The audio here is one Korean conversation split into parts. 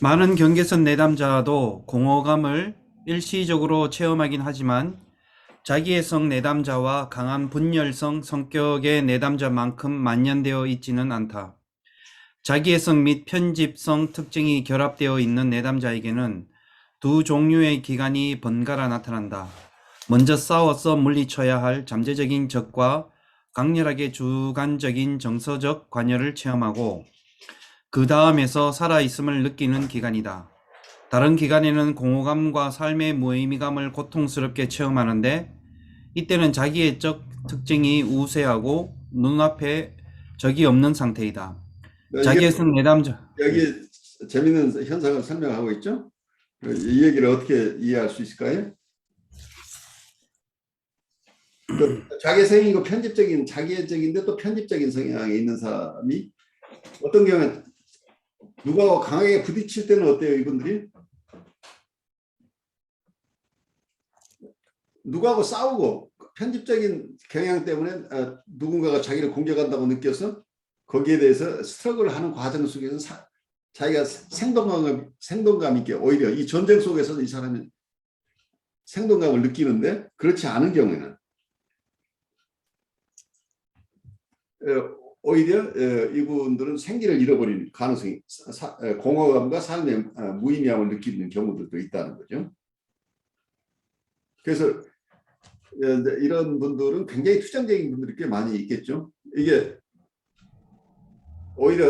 많은 경계선 내담자도 공허감을 일시적으로 체험하긴 하지만 자기애성 내담자와 강한 분열성 성격의 내담자만큼 만연되어 있지는 않다. 자기애성 및 편집성 특징이 결합되어 있는 내담자에게는 두 종류의 기관이 번갈아 나타난다. 먼저 싸워서 물리쳐야 할 잠재적인 적과 강렬하게 주관적인 정서적 관여를 체험하고 그 다음에서 살아있음을 느끼는 기간이다. 다른 기간에는 공허감과 삶의 무의미감을 고통스럽게 체험하는데 이때는 자기애적 특징이 우세하고 눈앞에 적이 없는 상태이다. 네, 이게 자기애성 내담자. 여기 재밌는 현상을 설명하고 있죠. 이 얘기를 어떻게 이해할 수 있을까요? 자기성이고 편집적인 자기애적인데 또 편집적인 성향이 있는 사람이 어떤 경우는 누가 강하게 부딪힐 때는 어때요, 이분들이? 누구하고 싸우고 편집적인 경향 때문에 누군가가 자기를 공격한다고 느껴서 거기에 대해서 스트러글을 하는 과정 속에서 자기가 생동감 있게 오히려 이 전쟁 속에서 이 사람이 생동감을 느끼는데 그렇지 않은 경우에는 오히려 이분들은 생기를 잃어버리는 가능성이 공허감과 삶의 무의미함을 느끼는 경우들도 있다는 거죠. 그래서 이런 분들은 굉장히 투정적인 분들이 꽤 많이 있겠죠. 이게 오히려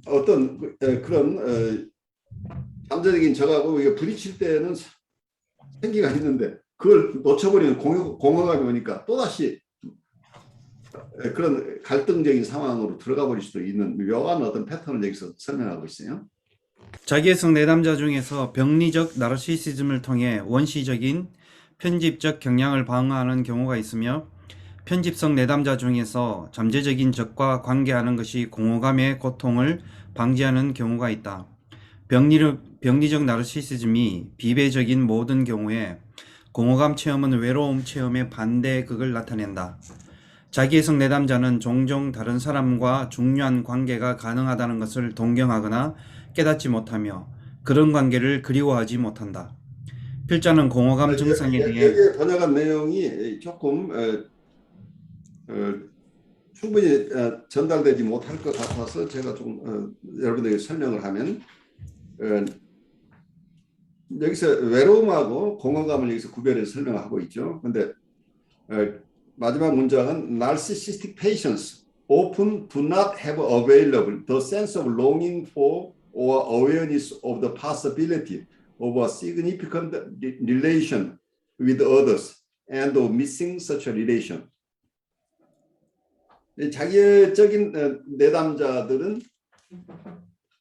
어떤 그런 잠재적인 적하고 부딪힐 때는 생기가 있는데 그걸 놓쳐버리는 공허감이 오니까 또다시 그런 갈등적인 상황으로 들어가 버릴 수도 있는 묘한 어떤 패턴을 여기서 설명하고 있어요. 자기애성 내담자 중에서 병리적 나르시시즘을 통해 원시적인 편집적 경향을 방어하는 경우가 있으며 편집성 내담자 중에서 잠재적인 적과 관계하는 것이 공허감의 고통을 방지하는 경우가 있다. 병리적 나르시시즘이 비배적인 모든 경우에 공허감 체험은 외로움 체험의 반대의 극을 나타낸다. 자기애성 내담자는 종종 다른 사람과 중요한 관계가 가능하다는 것을 동경하거나 깨닫지 못하며 그런 관계를 그리워하지 못한다. 필자는 공허감 증상에 대해 여기에 번역한 내용이 조금 충분히 전달되지 못할 것 같아서 제가 좀 여러분들에게 설명을 하면 여기서 외로움하고 공허감을 여기서 구별해서 설명하고 있죠. 근데 마지막 문장은 narcissistic patients often do not have available the sense of longing for or awareness of the possibility of a significant relation with others and of missing such a relation. 자기적인 내담자들은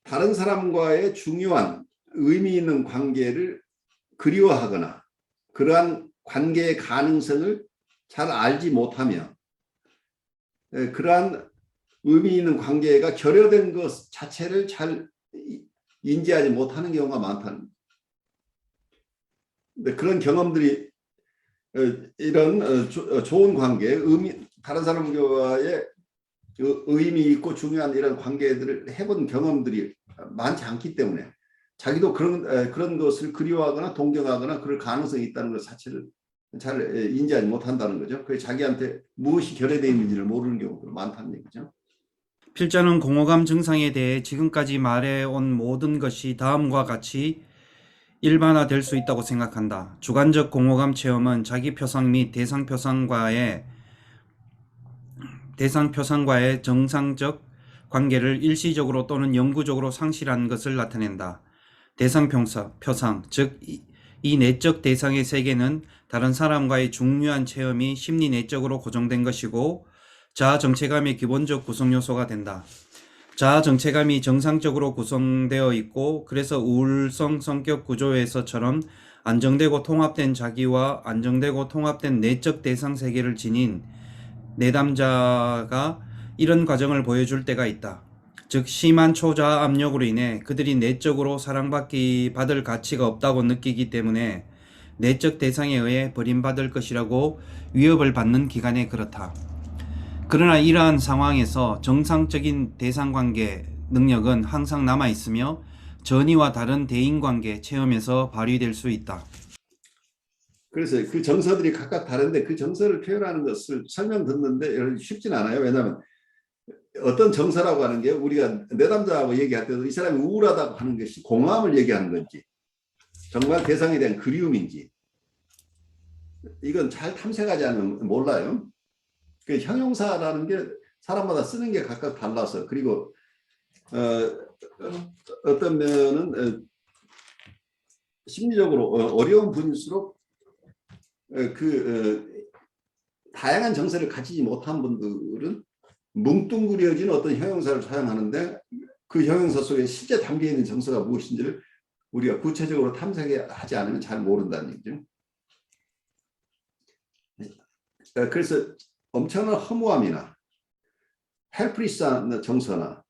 다른 사람과의 중요한 의미 있는 관계를 그리워하거나 그러한 관계의 가능성을 잘 알지 못하며 그러한 의미 있는 관계가 결여된 것 자체를 잘 인지하지 못하는 경우가 많다는. 근데 그런 경험들이 이런 좋은 관계, 다른 사람과의 의미 있고 중요한 이런 관계들을 해본 경험들이 많지 않기 때문에 자기도 그런 것을 그리워하거나 동경하거나 그럴 가능성이 있다는 것 자체를 잘 인지하지 못한다는 거죠. 그래서 자기한테 무엇이 결여되어 있는지를 모르는 경우가 많다는 얘기죠. 필자는 공허감 증상에 대해 지금까지 말해온 모든 것이 다음과 같이 일반화될 수 있다고 생각한다. 주관적 공허감 체험은 자기 표상 및 대상 표상과의 정상적 관계를 일시적으로 또는 영구적으로 상실한 것을 나타낸다. 대상 표상, 즉 이 내적 대상의 세계는 다른 사람과의 중요한 체험이 심리 내적으로 고정된 것이고 자아 정체감의 기본적 구성 요소가 된다. 자아 정체감이 정상적으로 구성되어 있고 그래서 우울성 성격 구조에서처럼 안정되고 통합된 자기와 안정되고 통합된 내적 대상 세계를 지닌 내담자가 이런 과정을 보여줄 때가 있다. 즉 심한 초자아 압력으로 인해 그들이 내적으로 사랑받을 가치가 없다고 느끼기 때문에 내적 대상에 의해 버림받을 것이라고 위협을 받는 기간에 그렇다. 그러나 이러한 상황에서 정상적인 대상관계 능력은 항상 남아있으며 전이와 다른 대인관계 체험에서 발휘될 수 있다. 그래서 그 정서들이 각각 다른데 그 정서를 표현하는 것을 설명 듣는데 쉽진 않아요. 왜냐하면 어떤 정서라고 하는 게 우리가 내담자하고 얘기할 때도 이 사람이 우울하다고 하는 것이 공허함을 얘기하는 건지 정말 대상에 대한 그리움인지 이건 잘 탐색하지 않으면 몰라요. 그 형용사라는 게 사람마다 쓰는 게 각각 달라서 그리고 어떤 면은 심리적으로 어려운 분일수록 다양한 정서를 가지지 못한 분들은 뭉뚱그려진 어떤 형용사를 사용하는데 그 형용사 속에 실제 담겨 있는 정서가 무엇인지를 우리가 구체적으로 탐색하지 않으면 잘 모른다는 얘기죠. 그래서 엄청난 허무함이나 헬플리스한 정서나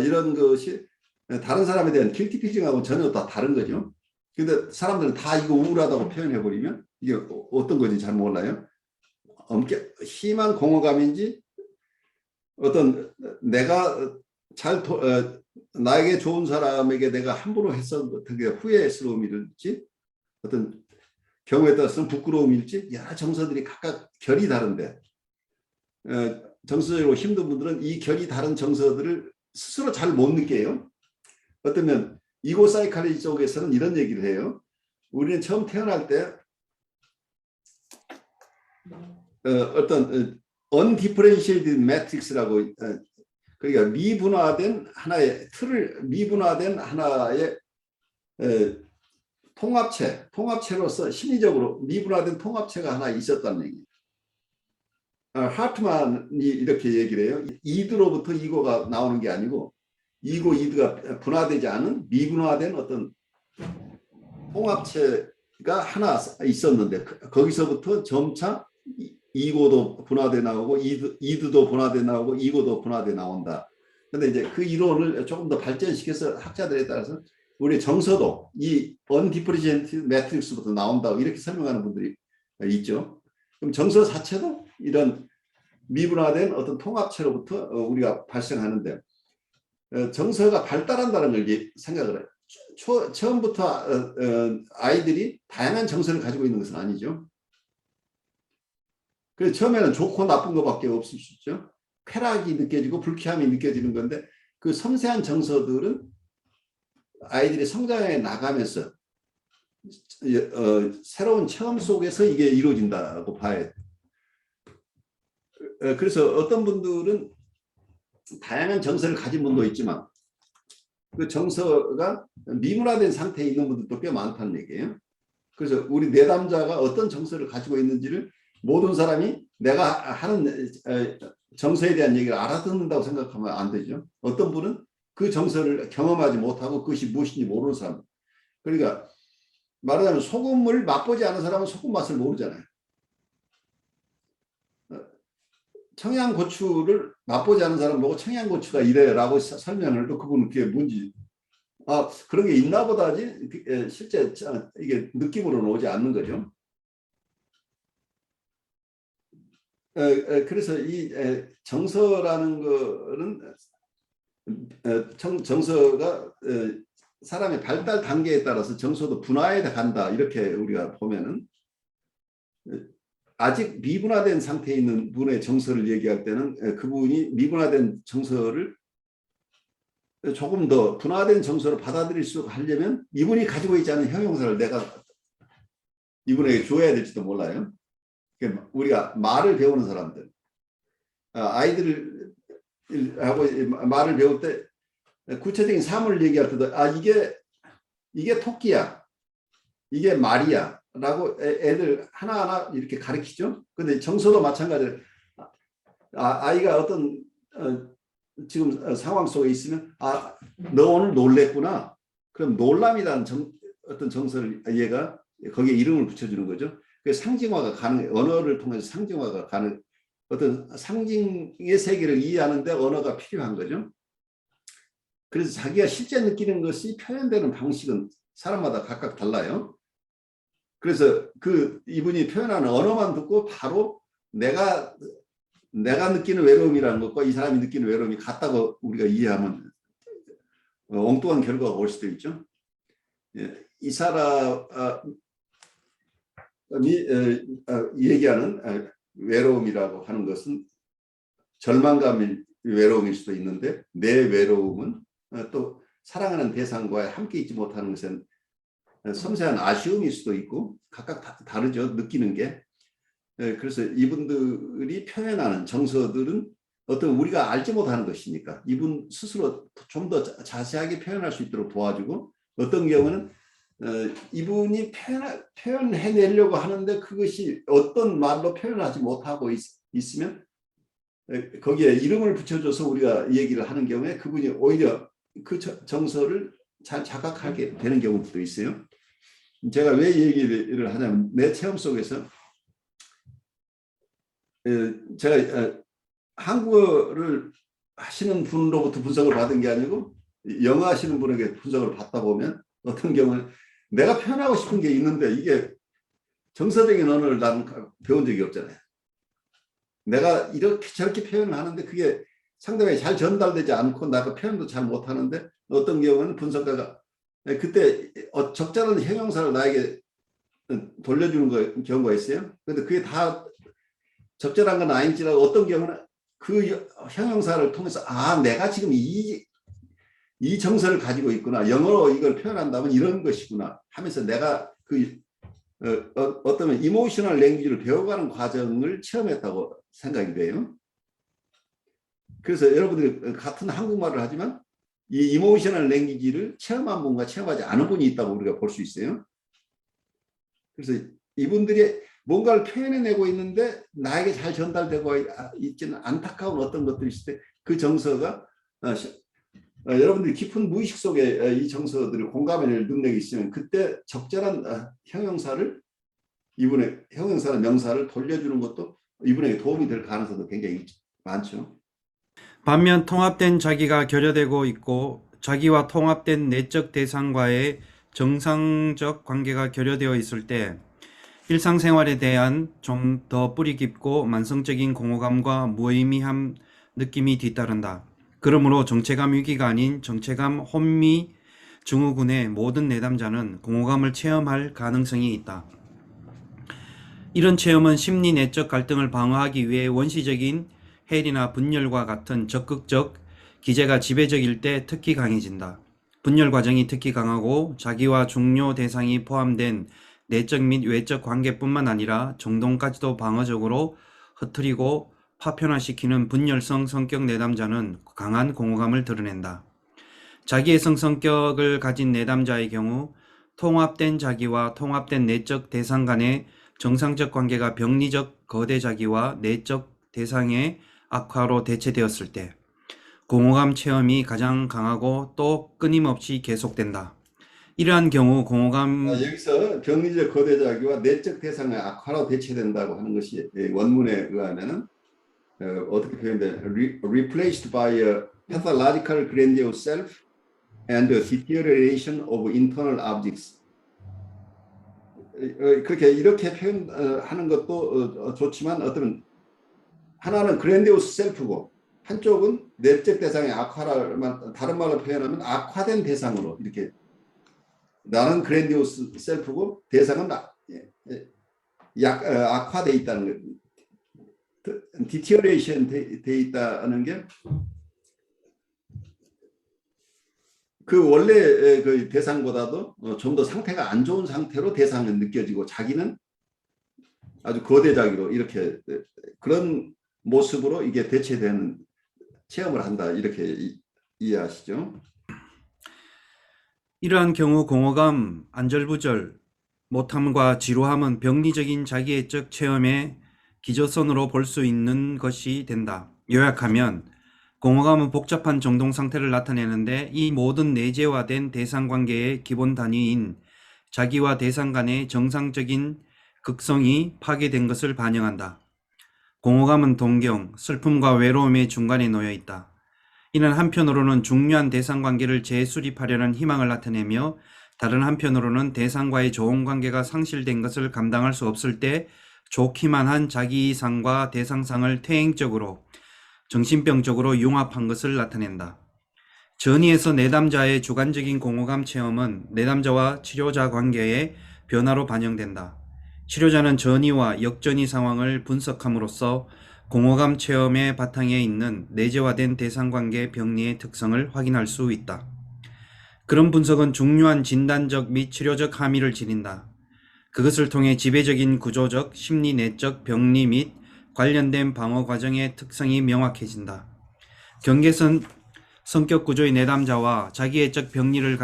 이런 것이 다른 사람에 대한 길티 필링하고 전혀 다 다른 거죠. 근데 사람들은 다 이거 우울하다고 표현해버리면 이게 어떤 건지 잘 몰라요. 심한 공허감인지 어떤 내가 나에게 좋은 사람에게 내가 함부로 했었던 되게 후회스러움일지 어떤 경우에 따라서는 부끄러움일지 여러 정서들이 각각 결이 다른데 정서적으로 힘든 분들은 이 결이 다른 정서들을 스스로 잘 못 느껴요. 어쩌면 이고 사이칼리지 쪽에서는 이런 얘기를 해요. 우리는 처음 태어날 때 어떤 undifferentiated matrix라고 그러니까 미분화된 하나의 통합체로서 심리적으로 미분화된 통합체가 하나 있었다는 얘기예요. 하트만이 이렇게 얘기를 해요. 이드로부터 이고가 나오는 게 아니고 이고 이드가 분화되지 않은 미분화된 어떤 통합체가 하나 있었는데 거기서부터 점차 이고도 분화돼 나오고 이드도 분화돼 나오고 이고도 분화돼 나온다. 근데 이제 그 이론을 조금 더 발전시켜서 학자들에 따라서 우리 정서도 이 언디퍼리젠트 매트릭스부터 나온다고 이렇게 설명하는 분들이 있죠. 그럼 정서 자체도 이런 미분화된 어떤 통합체로부터 우리가 발생하는데 정서가 발달한다는 걸 생각을 해요. 처음부터 아이들이 다양한 정서를 가지고 있는 것은 아니죠. 그래서 처음에는 좋고 나쁜 것밖에 없을 수 있죠. 쾌락이 느껴지고 불쾌함이 느껴지는 건데 그 섬세한 정서들은 아이들이 성장해 나가면서 새로운 체험 속에서 이게 이루어진다고 봐야 돼요. 그래서 어떤 분들은 다양한 정서를 가진 분도 있지만 그 정서가 미문화된 상태에 있는 분들도 꽤 많다는 얘기예요. 그래서 우리 내담자가 어떤 정서를 가지고 있는지를 모든 사람이 내가 하는 정서에 대한 얘기를 알아듣는다고 생각하면 안 되죠. 어떤 분은 그 정서를 경험하지 못하고 그것이 무엇인지 모르는 사람. 그러니까 말하자면 소금을 맛보지 않은 사람은 소금 맛을 모르잖아요. 청양고추를 맛보지 않은 사람 보고 청양고추가 이래라고 설명을 해도 그분은 그게 뭔지 그런 게 있나 보다지 실제 이게 느낌으로는 오지 않는 거죠. 그래서 이 정서라는 거는 정서가 사람의 발달 단계에 따라서 정서도 분화해 간다 이렇게 우리가 보면은 아직 미분화된 상태에 있는 분의 정서를 얘기할 때는 그분이 미분화된 정서를 조금 더 분화된 정서로 받아들일 수 하려면 이분이 가지고 있지 않은 형용사를 내가 이분에게 줘야 될지도 몰라요. 우리가 말을 배우는 사람들, 아이들하고 말을 배울 때 구체적인 사물을 얘기할 때도 이게 토끼야, 이게 말이야 라고 애들 하나하나 이렇게 가르치죠. 근데 정서도 마찬가지로 아이가 어떤 지금 상황 속에 있으면 너 오늘 놀랬구나. 그럼 놀람이라는 어떤 정서를 얘가 거기에 이름을 붙여주는 거죠. 그 상징화가 가능, 언어를 통해서 상징화가 가능, 어떤 상징의 세계를 이해하는데 언어가 필요한 거죠. 그래서 자기가 실제 느끼는 것이 표현되는 방식은 사람마다 각각 달라요. 그래서 이분이 표현하는 언어만 듣고 바로 내가 느끼는 외로움이라는 것과 이 사람이 느끼는 외로움이 같다고 우리가 이해하면 엉뚱한 결과가 올 수도 있죠. 예, 이 사람이 얘기하는 외로움이라고 하는 것은 절망감의 외로움일 수도 있는데, 내 외로움은 또 사랑하는 대상과 함께 있지 못하는 것은 섬세한 아쉬움일 수도 있고, 각각 다르죠, 느끼는 게. 그래서 이분들이 표현하는 정서들은 어떤 우리가 알지 못하는 것이니까 이분 스스로 좀 더 자세하게 표현할 수 있도록 도와주고, 어떤 경우는 이분이 표현해내려고 하는데 그것이 어떤 말로 표현하지 못하고 있으면 거기에 이름을 붙여줘서 우리가 얘기를 하는 경우에 그분이 오히려 그 정서를 잘 자각하게 되는 경우도 있어요. 제가 왜 얘기를 하냐면, 내 체험 속에서 제가 한국어를 하시는 분으로부터 분석을 받은 게 아니고 영어 하시는 분에게 분석을 받다 보면, 어떤 경우는 내가 표현하고 싶은 게 있는데 이게 정서적인 언어를 나는 배운 적이 없잖아요. 내가 이렇게 저렇게 표현을 하는데 그게 상대방이 잘 전달되지 않고 나가 표현도 잘 못하는데, 어떤 경우는 분석가가 그때 적절한 형용사를 나에게 돌려주는 경우가 있어요. 그런데 그게 다 적절한 건 아닌지라고, 어떤 경우는 그 형용사를 통해서 내가 지금 이 정서를 가지고 있구나, 영어로 이걸 표현한다면 이런 것이구나 하면서 내가 어떤 이모셔널 랭귀지를 배워가는 과정을 체험했다고 생각이 돼요. 그래서 여러분들이 같은 한국말을 하지만 이 이모셔널 랭귀지를 체험한 분과 체험하지 않은 분이 있다고 우리가 볼 수 있어요. 그래서 이분들이 뭔가를 표현해내고 있는데 나에게 잘 전달되고 있지는 안타까운 어떤 것들이 있을 때, 그 정서가 여러분들이 깊은 무의식 속에 이 정서들을 공감해낼 능력이 있으면 그때 적절한 형용사를, 이분의 형용사나 명사를 돌려주는 것도 이분에게 도움이 될 가능성도 굉장히 많죠. 반면 통합된 자기가 결여되고 있고 자기와 통합된 내적 대상과의 정상적 관계가 결여되어 있을 때 일상생활에 대한 좀 더 뿌리 깊고 만성적인 공허감과 무의미함 느낌이 뒤따른다. 그러므로 정체감 위기가 아닌 정체감 혼미 증후군의 모든 내담자는 공허감을 체험할 가능성이 있다. 이런 체험은 심리 내적 갈등을 방어하기 위해 원시적인 해리나 분열과 같은 적극적 기제가 지배적일 때 특히 강해진다. 분열 과정이 특히 강하고 자기와 중요 대상이 포함된 내적 및 외적 관계뿐만 아니라 정동까지도 방어적으로 흐트리고 파편화시키는 분열성 성격 내담자는 강한 공허감을 드러낸다. 자기애성 성격을 가진 내담자의 경우 통합된 자기와 통합된 내적 대상 간의 정상적 관계가 병리적 거대 자기와 내적 대상의 악화로 대체되었을 때 공허감 체험이 가장 강하고 또 끊임없이 계속된다. 이러한 경우 공허감 여기서 병리적 거대 자기와 내적 대상의 악화로 대체된다고 하는 것이 원문에 의하면은 어떻게 표현돼? Replaced by a pathological grandiose self and a deterioration of internal objects. 그렇게 이렇게 표현하는 것도 좋지만, 어떤 하나는 그랜디오스 셀프고 한쪽은 내적 대상의 악화를, 다른 말로 표현하면 악화된 대상으로, 이렇게 나는 그랜디오스 셀프고 대상은 악화돼 있다는 거, 디티어레이션 돼 있다는 게 그 원래 그 대상보다도 좀 더 상태가 안 좋은 상태로 대상은 느껴지고, 자기는 아주 거대자기로 이렇게 그런 모습으로 이게 대체되는 체험을 한다, 이렇게 이해하시죠? 이러한 경우 공허감, 안절부절, 못함과 지루함은 병리적인 자기애적 체험의 기저선으로 볼 수 있는 것이 된다. 요약하면 공허감은 복잡한 정동 상태를 나타내는데 이 모든 내재화된 대상관계의 기본 단위인 자기와 대상 간의 정상적인 극성이 파괴된 것을 반영한다. 공허감은 동경, 슬픔과 외로움의 중간에 놓여 있다. 이는 한편으로는 중요한 대상관계를 재수립하려는 희망을 나타내며, 다른 한편으로는 대상과의 좋은 관계가 상실된 것을 감당할 수 없을 때 좋기만 한 자기상과 대상상을 퇴행적으로 정신병적으로 융합한 것을 나타낸다. 전이에서 내담자의 주관적인 공허감 체험은 내담자와 치료자 관계의 변화로 반영된다. 치료자는 전이와 역전이 상황을 분석함으로써 공허감 체험의 바탕에 있는 내재화된 대상관계 병리의 특성을 확인할 수 있다. 그런 분석은 중요한 진단적 및 치료적 함의를 지닌다. 그것을 통해 지배적인 구조적, 심리 내적 병리 및 관련된 방어 과정의 특성이 명확해진다. 경계선 성격 구조의 내담자와 자기애적 병리를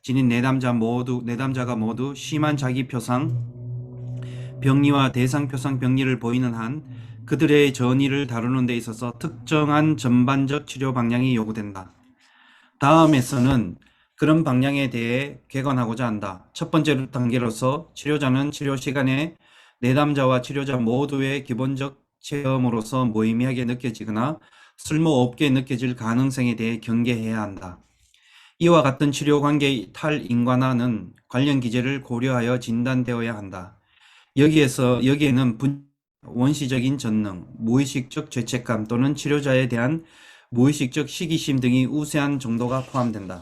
지닌 내담자가 모두 심한 자기 표상 병리와 대상 표상 병리를 보이는 한 그들의 전이를 다루는 데 있어서 특정한 전반적 치료 방향이 요구된다. 다음에서는 그런 방향에 대해 개관하고자 한다. 첫 번째 단계로서 치료자는 치료 시간에 내담자와 치료자 모두의 기본적 체험으로서 무의미하게 느껴지거나 쓸모없게 느껴질 가능성에 대해 경계해야 한다. 이와 같은 치료 관계의 탈인관화는 관련 기제를 고려하여 진단되어야 한다. 여기에는 원시적인 전능, 무의식적 죄책감 또는 치료자에 대한 무의식적 시기심 등이 우세한 정도가 포함된다.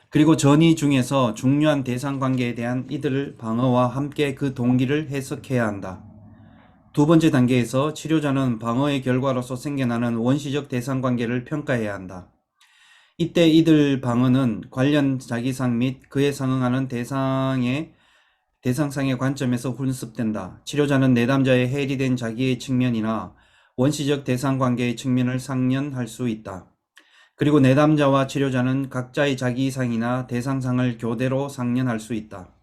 그리고 전이 중에서 중요한 대상 관계에 대한 이들을 방어와 함께 그 동기를 해석해야 한다. 두 번째 단계에서 치료자는 방어의 결과로서 생겨나는 원시적 대상 관계를 평가해야 한다. 이때 이들 방어는 관련 자기상 및 그에 상응하는 대상상의 관점에서 훈습된다. 치료자는 내담자의 해리된 자기의 측면이나 원시적 대상 관계의 측면을 상련할 수 있다. 그리고 내담자와 치료자는 각자의 자기상이나 대상상을 교대로 상련할 수 있다.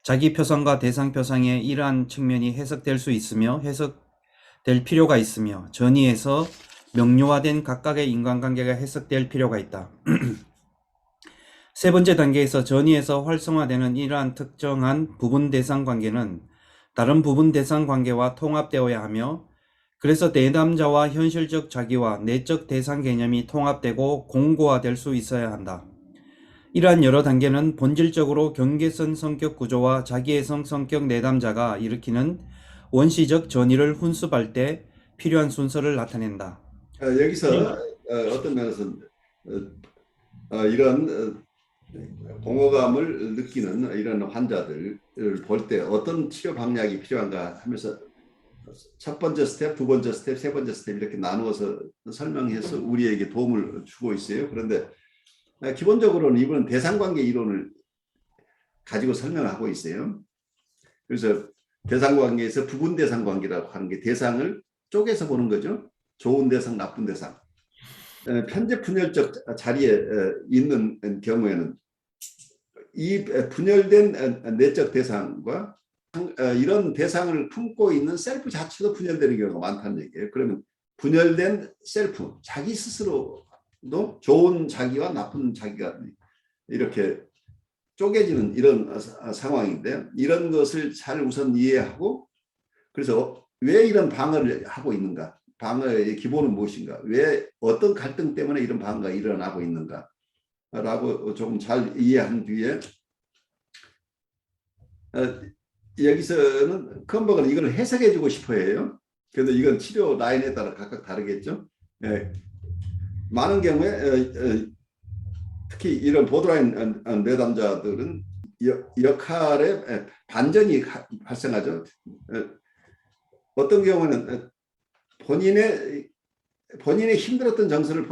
자기 표상과 대상 표상의 이러한 측면이 해석될 수 있으며 해석될 필요가 있으며 전이에서 명료화된 각각의 인간관계가 해석될 필요가 있다. 세 번째 단계에서 전이에서 활성화되는 이러한 특정한 부분 대상 관계는 다른 부분 대상 관계와 통합되어야 하며 그래서 내담자와 현실적 자기와 내적 대상 개념이 통합되고 공고화될 수 있어야 한다. 이러한 여러 단계는 본질적으로 경계선 성격 구조와 자기애성 성격 내담자가 일으키는 원시적 전이를 훈습할 때 필요한 순서를 나타낸다. 여기서 어떤 면에서 이런 공허감을 느끼는 이런 환자들을 볼 때 어떤 치료 방향이 필요한가 하면서 첫 번째 스텝, 두 번째 스텝, 세 번째 스텝 이렇게 나누어서 설명해서 우리에게 도움을 주고 있어요. 그런데 기본적으로는 이분은 대상관계 이론을 가지고 설명하고 있어요. 그래서 대상관계에서 부분 대상관계라고 하는 게 대상을 쪼개서 보는 거죠. 좋은 대상, 나쁜 대상. 편제 분열적 자리에 있는 경우에는 이 분열된 내적 대상과 이런 대상을 품고 있는 셀프 자체도 분열되는 경우가 많다는 얘기예요. 그러면 분열된 셀프, 자기 스스로도 좋은 자기와 나쁜 자기가 이렇게 쪼개지는 이런 상황인데 이런 것을 잘 우선 이해하고 그래서 왜 이런 방어를 하고 있는가? 방어의 기본은 무엇인가? 왜 어떤 갈등 때문에 이런 방어가 일어나고 있는가? 라고 좀 잘 이해한 뒤에 여기서는 컨버그는 이걸 해석해 주고 싶어 해요. 그런데 이건 치료 라인에 따라 각각 다르겠죠. 예. 많은 경우에 특히 이런 보드라인 내담자들은 역할에 반전이 발생하죠. 어떤 경우는 본인의 힘들었던 정서를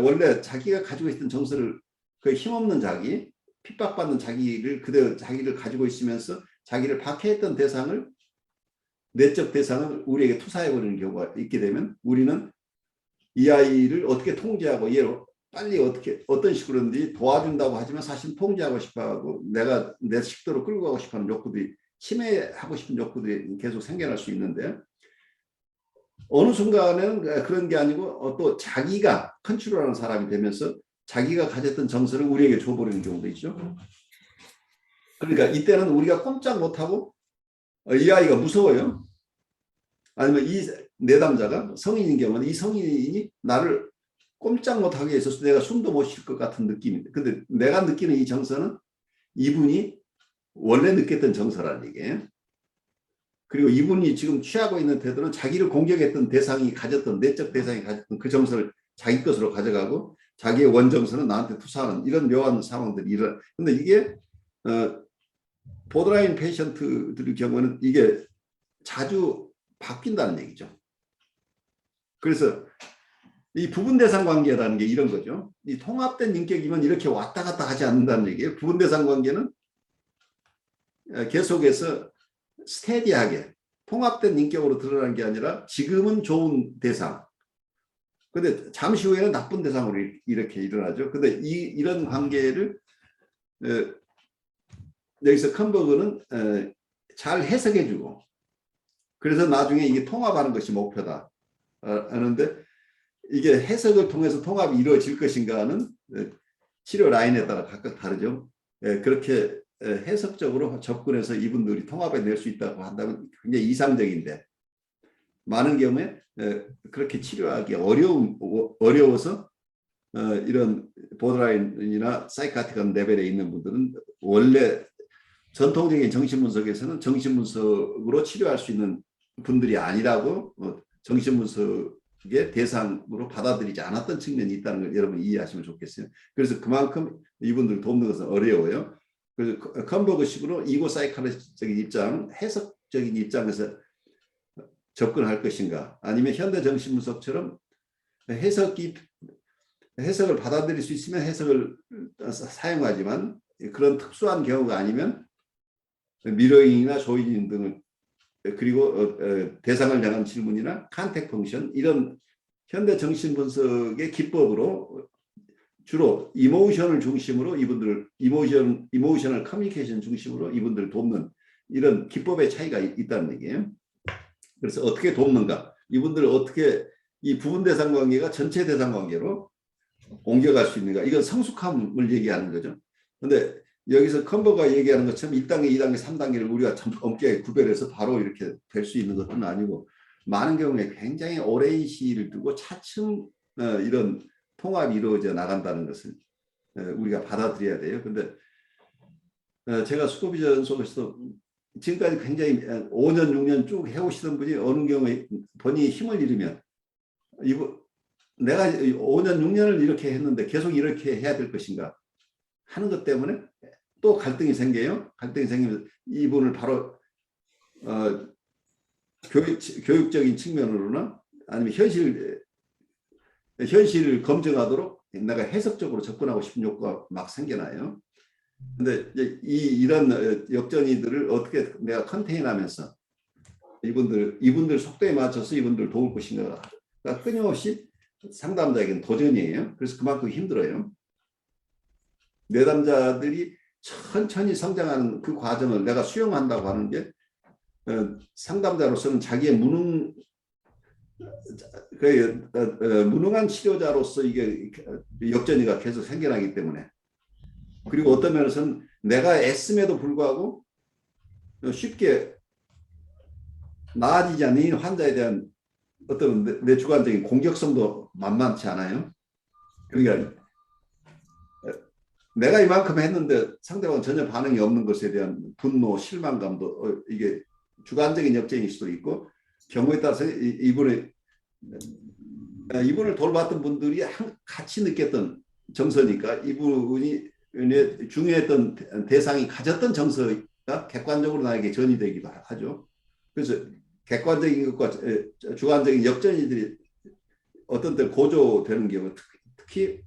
원래 자기가 가지고 있던 정서를 그 힘없는 자기, 핍박받는 자기를 그대로 자기를 가지고 있으면서 자기를 박해했던 대상을 내적 대상을 우리에게 투사해버리는 경우가 있게 되면 우리는 이 아이를 어떻게 통제하고 얘를 빨리 어떤 식으로든지 도와준다고 하지만 사실 통제하고 싶어하고 내가 내 식도로 끌고 가고 싶어하는 욕구들이 침해하고 싶은 욕구들이 계속 생겨날 수 있는데 어느 순간에는 그런 게 아니고 또 자기가 컨트롤하는 사람이 되면서 자기가 가졌던 정서를 우리에게 줘버리는 경우도 있죠. 그러니까 이때는 우리가 꼼짝 못하고 이 아이가 무서워요. 아니면 이 내담자가 성인인 경우는 이 성인이 나를 꼼짝 못하게 해서 내가 숨도 못 쉴 것 같은 느낌인데 근데 내가 느끼는 이 정서는 이분이 원래 느꼈던 정서라는 얘기예요. 그리고 이분이 지금 취하고 있는 태도는 자기를 공격했던 대상이 가졌던 내적 대상이 가졌던 그 정서를 자기 것으로 가져가고 자기의 원정서는 나한테 투사하는 이런 묘한 상황들이 일어나. 근데 이게 보더라인 페이션트들의 경우는 이게 자주 바뀐다는 얘기죠. 그래서 이 부분 대상 관계라는 게 이런 거죠. 이 통합된 인격이면 이렇게 왔다 갔다 하지 않는다는 얘기예요. 부분 대상 관계는 계속해서 스테디하게 통합된 인격으로 드러나는 게 아니라 지금은 좋은 대상, 근데 잠시 후에는 나쁜 대상으로 이렇게 일어나죠. 근데 이런 관계를 여기서 컴버그는 잘 해석해주고, 그래서 나중에 이게 통합하는 것이 목표다 하는데, 이게 해석을 통해서 통합이 이루어질 것인가는 치료 라인에 따라 각각 다르죠. 그렇게 해석적으로 접근해서 이분들이 통합해 낼 수 있다고 한다면 굉장히 이상적인데, 많은 경우에 그렇게 치료하기 어려워서 이런 보더라인이나 사이카틱한 레벨에 있는 분들은 원래 전통적인 정신분석에서는 정신분석으로 치료할 수 있는 분들이 아니라고 정신분석의 대상으로 받아들이지 않았던 측면이 있다는 걸 여러분 이해하시면 좋겠어요. 그래서 그만큼 이분들 돕는 것은 어려워요. 그래서 컴버그식으로 이고 사이칼리스트적인 입장, 해석적인 입장에서 접근할 것인가, 아니면 현대 정신분석처럼 해석을 받아들일 수 있으면 해석을 사용하지만 그런 특수한 경우가 아니면 미러잉이나 조인인 등을, 그리고 대상을 향한 질문이나 컨택 펑션, 이런 현대 정신분석의 기법으로 주로 이모션을 중심으로 이분들 이모셔널 커뮤니케이션 중심으로 이분들 돕는 이런 기법의 차이가 있다는 얘기예요. 그래서 어떻게 돕는가, 이분들을 어떻게 이 부분 대상 관계가 전체 대상 관계로 옮겨갈 수 있는가, 이건 성숙함을 얘기하는 거죠. 근데 여기서 컴버가 얘기하는 것처럼 1단계, 2단계, 3단계를 우리가 참 엄격하게 구별해서 바로 이렇게 될 수 있는 것은 아니고, 많은 경우에 굉장히 오랜 시일을 두고 차츰 이런 통합이 이루어져 나간다는 것을 우리가 받아들여야 돼요. 근데 제가 슈퍼비전 속에서 지금까지 굉장히 5년, 6년 쭉 해오시던 분이 어느 경우에 본인이 힘을 잃으면, 내가 5년, 6년을 이렇게 했는데 계속 이렇게 해야 될 것인가 하는 것 때문에 또 갈등이 생겨요. 갈등이 생기면 이분을 바로 교육적인 측면으로나 아니면 현실을 검증하도록 내가 해석적으로 접근하고 싶은 욕구가 막 생겨나요. 근데 이런 역전이들을 어떻게 내가 컨테인하면서 이분들 속도에 맞춰서 이분들 도울 것인가가 끊임없이 상담자에게는 도전이에요. 그래서 그만큼 힘들어요. 내담자들이 천천히 성장하는 그 과정을 내가 수용한다고 하는 게 상담자로서는 자기의 무능한 치료자로서 이게 역전이가 계속 생겨나기 때문에, 그리고 어떤 면에서는 내가 애씀에도 불구하고 쉽게 나아지지 않는 환자에 대한 어떤 내 주관적인 공격성도 만만치 않아요. 그러니까 내가 이만큼 했는데 상대방은 전혀 반응이 없는 것에 대한 분노, 실망감도 이게 주관적인 역전일 수도 있고, 경우에 따라서 이분을 돌봤던 분들이 같이 느꼈던 정서니까 이분이 중요했던 대상이 가졌던 정서가 객관적으로 나에게 전이되기도 하죠. 그래서 객관적인 것과 주관적인 역전이들이 어떤 때 고조되는 경우, 특히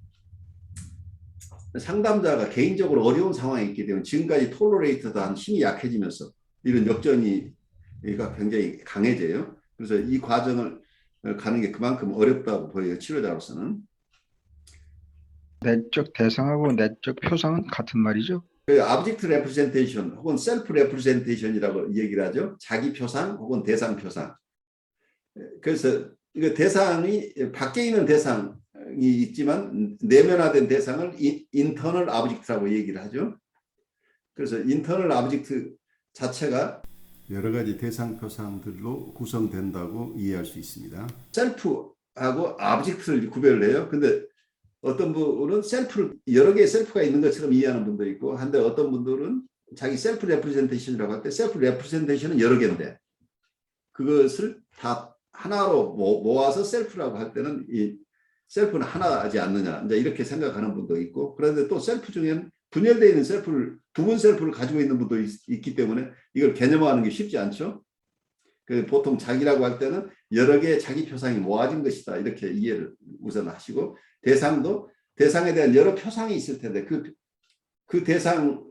상담자가 개인적으로 어려운 상황에 있기 때문에 지금까지 톨러레이트한 힘이 약해지면서 이런 역전이가 굉장히 강해져요. 그래서 이 과정을 가는 게 그만큼 어렵다고 보여요, 치료자로서는. 내적 대상하고 내적 표상은 같은 말이죠. object representation 혹은 self representation이라고 얘기를 하죠. 자기 표상 혹은 대상 표상. 그래서 이거 대상이 밖에 있는 대상이 있지만 내면화된 대상을 internal object라고 얘기를 하죠. 그래서 internal object 자체가 여러 가지 대상 표상들로 구성된다고 이해할 수 있습니다. 셀프하고 object를 구별을 해요. 근데 어떤 분은 셀프를 여러 개의 셀프가 있는 것처럼 이해하는 분도 있고, 한데 어떤 분들은 자기 셀프 레프레젠테이션이라고 할 때 셀프 레프레젠테이션은 여러 개인데 그것을 다 하나로 모아서 셀프라고 할 때는 이 셀프는 하나하지 않느냐 이제 이렇게 생각하는 분도 있고 그런데 또 셀프 중에는 분열되어 있는 셀프를 부분 셀프를 가지고 있는 분도 있기 때문에 이걸 개념화하는 게 쉽지 않죠. 그 보통 자기라고 할 때는 여러 개의 자기 표상이 모아진 것이다 이렇게 이해를 우선 하시고 대상도 대상에 대한 여러 표상이 있을 텐데 그 대상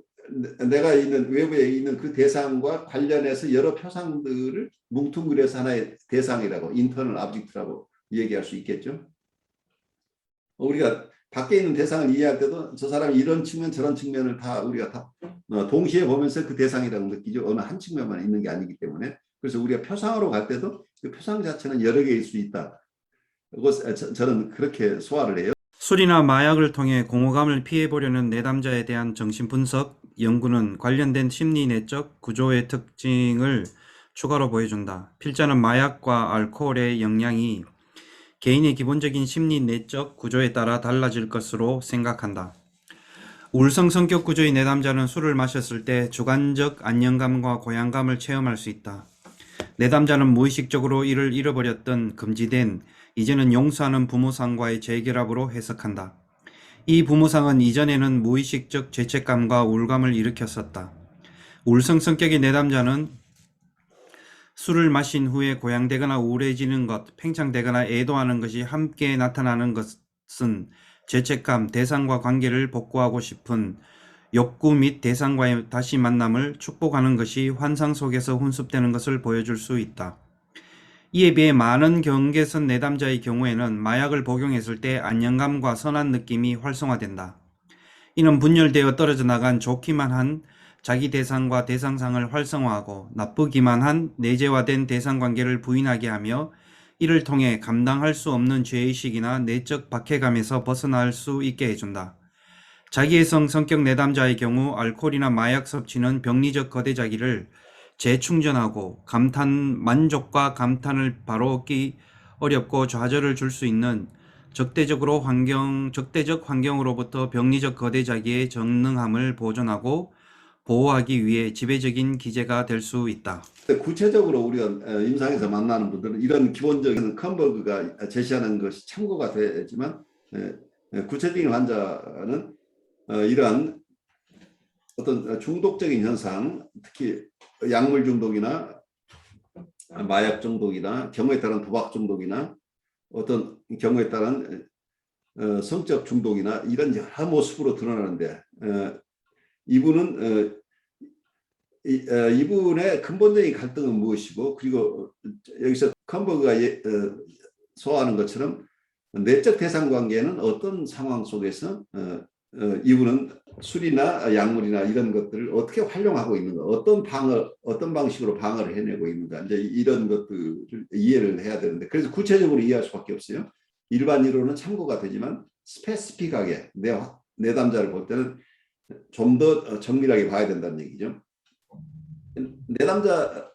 내가 있는 외부에 있는 그 대상과 관련해서 여러 표상들을 뭉뚱그려서 하나의 대상이라고 인터널 오브젝트라고 얘기할 수 있겠죠. 우리가 밖에 있는 대상을 이해할 때도 저 사람이 이런 측면 저런 측면을 다 우리가 다 동시에 보면서 그 대상이라고 느끼죠. 어느 한 측면만 있는 게 아니기 때문에. 그래서 우리가 표상으로 갈 때도 그 표상 자체는 여러 개일 수 있다. 저는 그렇게 소화를 해요. 술이나 마약을 통해 공허감을 피해보려는 내담자에 대한 정신분석 연구는 관련된 심리 내적 구조의 특징을 추가로 보여준다. 필자는 마약과 알코올의 영향이 개인의 기본적인 심리 내적 구조에 따라 달라질 것으로 생각한다. 우울성 성격 구조의 내담자는 술을 마셨을 때 주관적 안정감과 고향감을 체험할 수 있다. 내담자는 무의식적으로 이를 잃어버렸던 금지된 이제는 용서하는 부모상과의 재결합으로 해석한다. 이 부모상은 이전에는 무의식적 죄책감과 우울감을 일으켰었다. 우울성 성격의 내담자는 술을 마신 후에 고양되거나 우울해지는 것, 팽창되거나 애도하는 것이 함께 나타나는 것은 죄책감, 대상과 관계를 복구하고 싶은 욕구 및 대상과의 다시 만남을 축복하는 것이 환상 속에서 훈습되는 것을 보여줄 수 있다. 이에 비해 많은 경계선 내담자의 경우에는 마약을 복용했을 때 안정감과 선한 느낌이 활성화된다. 이는 분열되어 떨어져 나간 좋기만 한 자기 대상과 대상상을 활성화하고 나쁘기만 한 내재화된 대상관계를 부인하게 하며 이를 통해 감당할 수 없는 죄의식이나 내적 박해감에서 벗어날 수 있게 해준다. 자기애성 성격 내담자의 경우 알코올이나 마약 섭취는 병리적 거대자기를 재충전하고 만족과 감탄을 바로 얻기 어렵고 좌절을 줄 수 있는 적대적 환경으로부터 병리적 거대자기의 전능함을 보존하고 보호하기 위해 지배적인 기제가 될 수 있다. 구체적으로 우리가 임상에서 만나는 분들은 이런 기본적인 컴버그가 제시하는 것이 참고가 되지만 구체적인 환자는 이러한 어떤 중독적인 현상, 특히 약물 중독이나 마약 중독이나 경우에 따른 도박 중독이나 어떤 경우에 따른 성적 중독이나 이런 여러 모습으로 드러나는데 이분의 근본적인 갈등은 무엇이고 그리고 여기서 컴버그가 소화하는 것처럼 내적 대상 관계는 어떤 상황 속에서 이분은 술이나 약물이나 이런 것들을 어떻게 활용하고 있는가, 어떤 방식으로 방어를 해내고 있는가, 이제 이런 것들을 이해를 해야 되는데, 그래서 구체적으로 이해할 수밖에 없어요. 일반인으로는 참고가 되지만 스페시픽하게 내담자를 볼 때는 좀 더 정밀하게 봐야 된다는 얘기죠. 내담자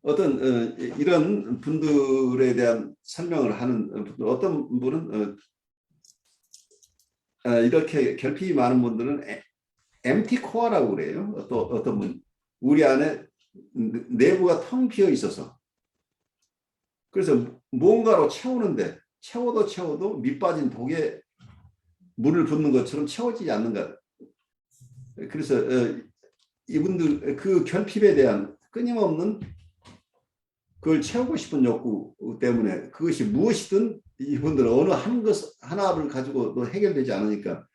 어떤 이런 분들에 대한 설명을 하는 분들, 어떤 분은 이렇게 결핍이 많은 분들은 empty core라고 그래요. 또 어떤 분 우리 안에 내부가 텅 비어 있어서 그래서 뭔가로 채우는데 채워도 밑 빠진 독에 물을 붓는 것처럼 채워지지 않는가. 그래서 이분들 그 결핍에 대한 끊임없는 그걸 채우고 싶은 욕구 때문에 그것이 무엇이든 이분들은 어느 하나를 가지고도 해결되지 않으니까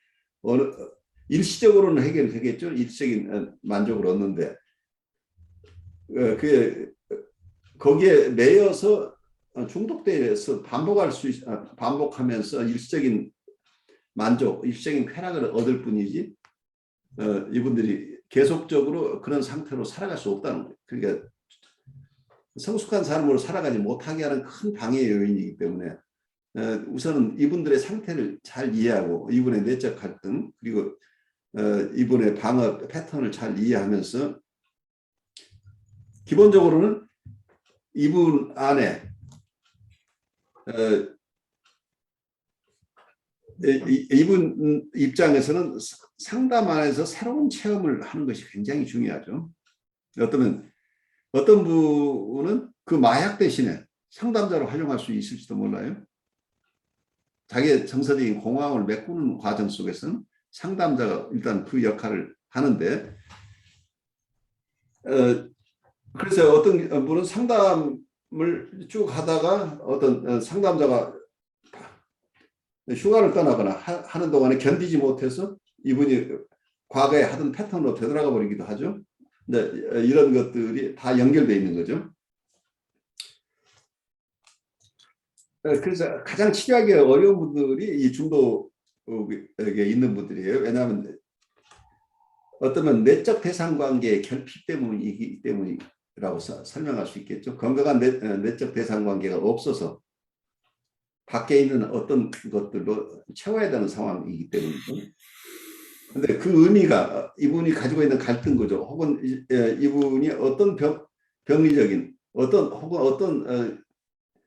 일시적으로는 해결되겠죠. 일시적인 만족을 얻는데 거기에 매여서 중독돼서 반복하면서 일시적인 만족, 일시적인 쾌락을 얻을 뿐이지 이분들이 계속적으로 그런 상태로 살아갈 수 없다는 거예요. 그러니까 성숙한 삶으로 살아가지 못하게 하는 큰 방해 요인이기 때문에 우선은 이분들의 상태를 잘 이해하고 이분의 내적 갈등 그리고 이분의 방어 패턴을 잘 이해하면서 기본적으로는 이분 안에 이분 입장에서는 상담 안에서 새로운 체험을 하는 것이 굉장히 중요하죠. 어떤 분은 그 마약 대신에 상담자로 활용할 수 있을지도 몰라요. 자기의 정서적인 공허함을 메꾸는 과정 속에서는 상담자가 일단 그 역할을 하는데 그래서 어떤 분은 상담을 쭉 하다가 어떤 상담자가 휴가를 떠나거나 하는 동안에 견디지 못해서 이분이 과거에 하던 패턴으로 되돌아가 버리기도 하죠. 근데 이런 것들이 다 연결되어 있는 거죠. 그래서 가장 치료하기 어려운 분들이 이 중독에 있는 분들이에요. 왜냐하면 어쩌면 내적 대상 관계의 결핍 때문이기 때문이라고 설명할 수 있겠죠. 건강한 내적 대상 관계가 없어서 밖에 있는 어떤 것들로 채워야 되는 상황이기 때문이죠. 근데 그 의미가 이분이 가지고 있는 갈등 구조 혹은 이분이 어떤 병리적인 혹은 어떤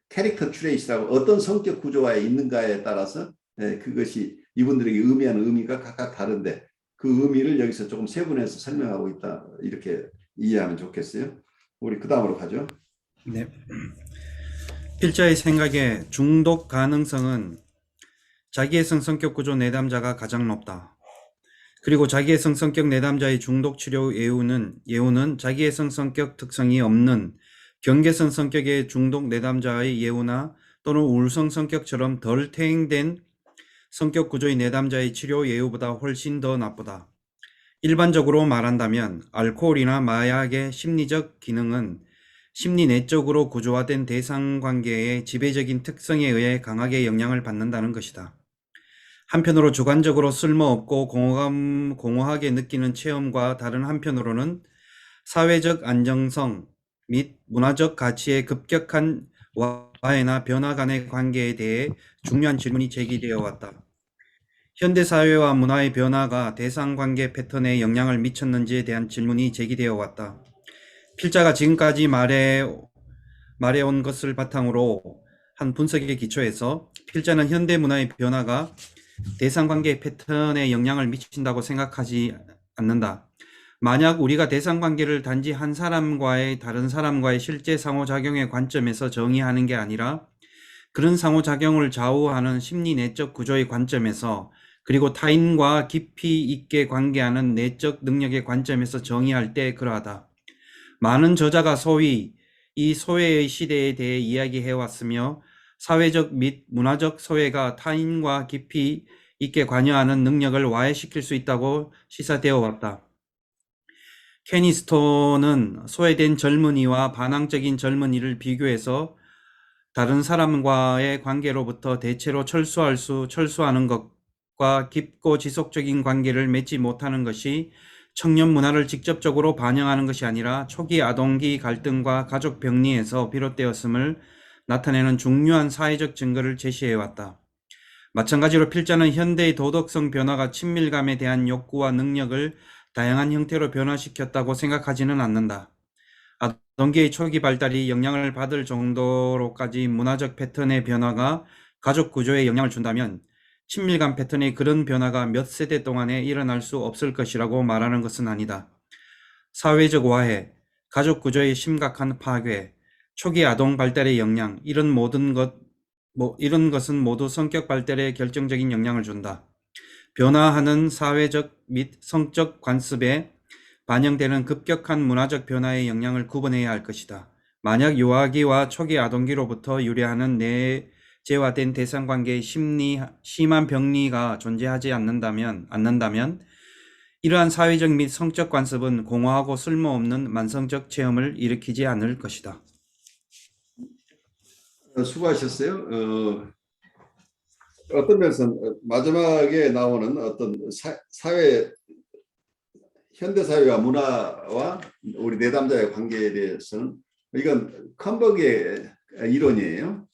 캐릭터 트레이스라고 어떤 성격 구조화에 있는가에 따라서 그것이 이분들에게 의미하는 의미가 각각 다른데 그 의미를 여기서 조금 세분해서 설명하고 있다 이렇게 이해하면 좋겠어요. 우리 그 다음으로 가죠. 네. 필자의 생각에 중독 가능성은 자기애성 성격 구조 내담자가 가장 높다. 그리고 자기애성 성격 내담자의 중독 치료 예우는 자기애성 성격 특성이 없는 경계성 성격의 중독 내담자의 예우나 또는 우울성 성격처럼 덜 퇴행된 성격 구조의 내담자의 치료 예우보다 훨씬 더 나쁘다. 일반적으로 말한다면 알코올이나 마약의 심리적 기능은 심리 내적으로 구조화된 대상관계의 지배적인 특성에 의해 강하게 영향을 받는다는 것이다. 한편으로 주관적으로 쓸모없고 공허하게 느끼는 체험과 다른 한편으로는 사회적 안정성 및 문화적 가치의 급격한 와해나 변화 간의 관계에 대해 중요한 질문이 제기되어 왔다. 현대사회와 문화의 변화가 대상관계 패턴에 영향을 미쳤는지에 대한 질문이 제기되어 왔다. 필자가 지금까지 말해온 것을 바탕으로 한 분석에 기초해서 필자는 현대 문화의 변화가 대상관계 패턴에 영향을 미친다고 생각하지 않는다. 만약 우리가 대상관계를 단지 한 사람과의 다른 사람과의 실제 상호작용의 관점에서 정의하는 게 아니라 그런 상호작용을 좌우하는 심리 내적 구조의 관점에서 그리고 타인과 깊이 있게 관계하는 내적 능력의 관점에서 정의할 때 그러하다. 많은 저자가 소위 이 소외의 시대에 대해 이야기해왔으며 사회적 및 문화적 소외가 타인과 깊이 있게 관여하는 능력을 와해시킬 수 있다고 시사되어 왔다. 케니 스톤은 소외된 젊은이와 반항적인 젊은이를 비교해서 다른 사람과의 관계로부터 대체로 철수하는 것과 깊고 지속적인 관계를 맺지 못하는 것이 청년 문화를 직접적으로 반영하는 것이 아니라 초기 아동기 갈등과 가족 병리에서 비롯되었음을 나타내는 중요한 사회적 증거를 제시해왔다. 마찬가지로 필자는 현대의 도덕성 변화가 친밀감에 대한 욕구와 능력을 다양한 형태로 변화시켰다고 생각하지는 않는다. 아동기의 초기 발달이 영향을 받을 정도로까지 문화적 패턴의 변화가 가족 구조에 영향을 준다면 친밀감 패턴의 그런 변화가 몇 세대 동안에 일어날 수 없을 것이라고 말하는 것은 아니다. 사회적 와해, 가족 구조의 심각한 파괴, 초기 아동 발달의 영향, 이런 것은 모두 성격 발달에 결정적인 영향을 준다. 변화하는 사회적 및 성적 관습에 반영되는 급격한 문화적 변화의 영향을 구분해야 할 것이다. 만약 유아기와 초기 아동기로부터 유래하는 내재화된 대상관계의 심한 병리가 존재하지 않는다면 이러한 사회적 및 성적 관습은 공허하고 쓸모없는 만성적 체험을 일으키지 않을 것이다. 수고하셨어요. 어떤 면에서 마지막에 나오는 어떤 현대 사회와 문화와 우리 내담자의 관계에 대해서는 이건 컴버그의 이론이에요.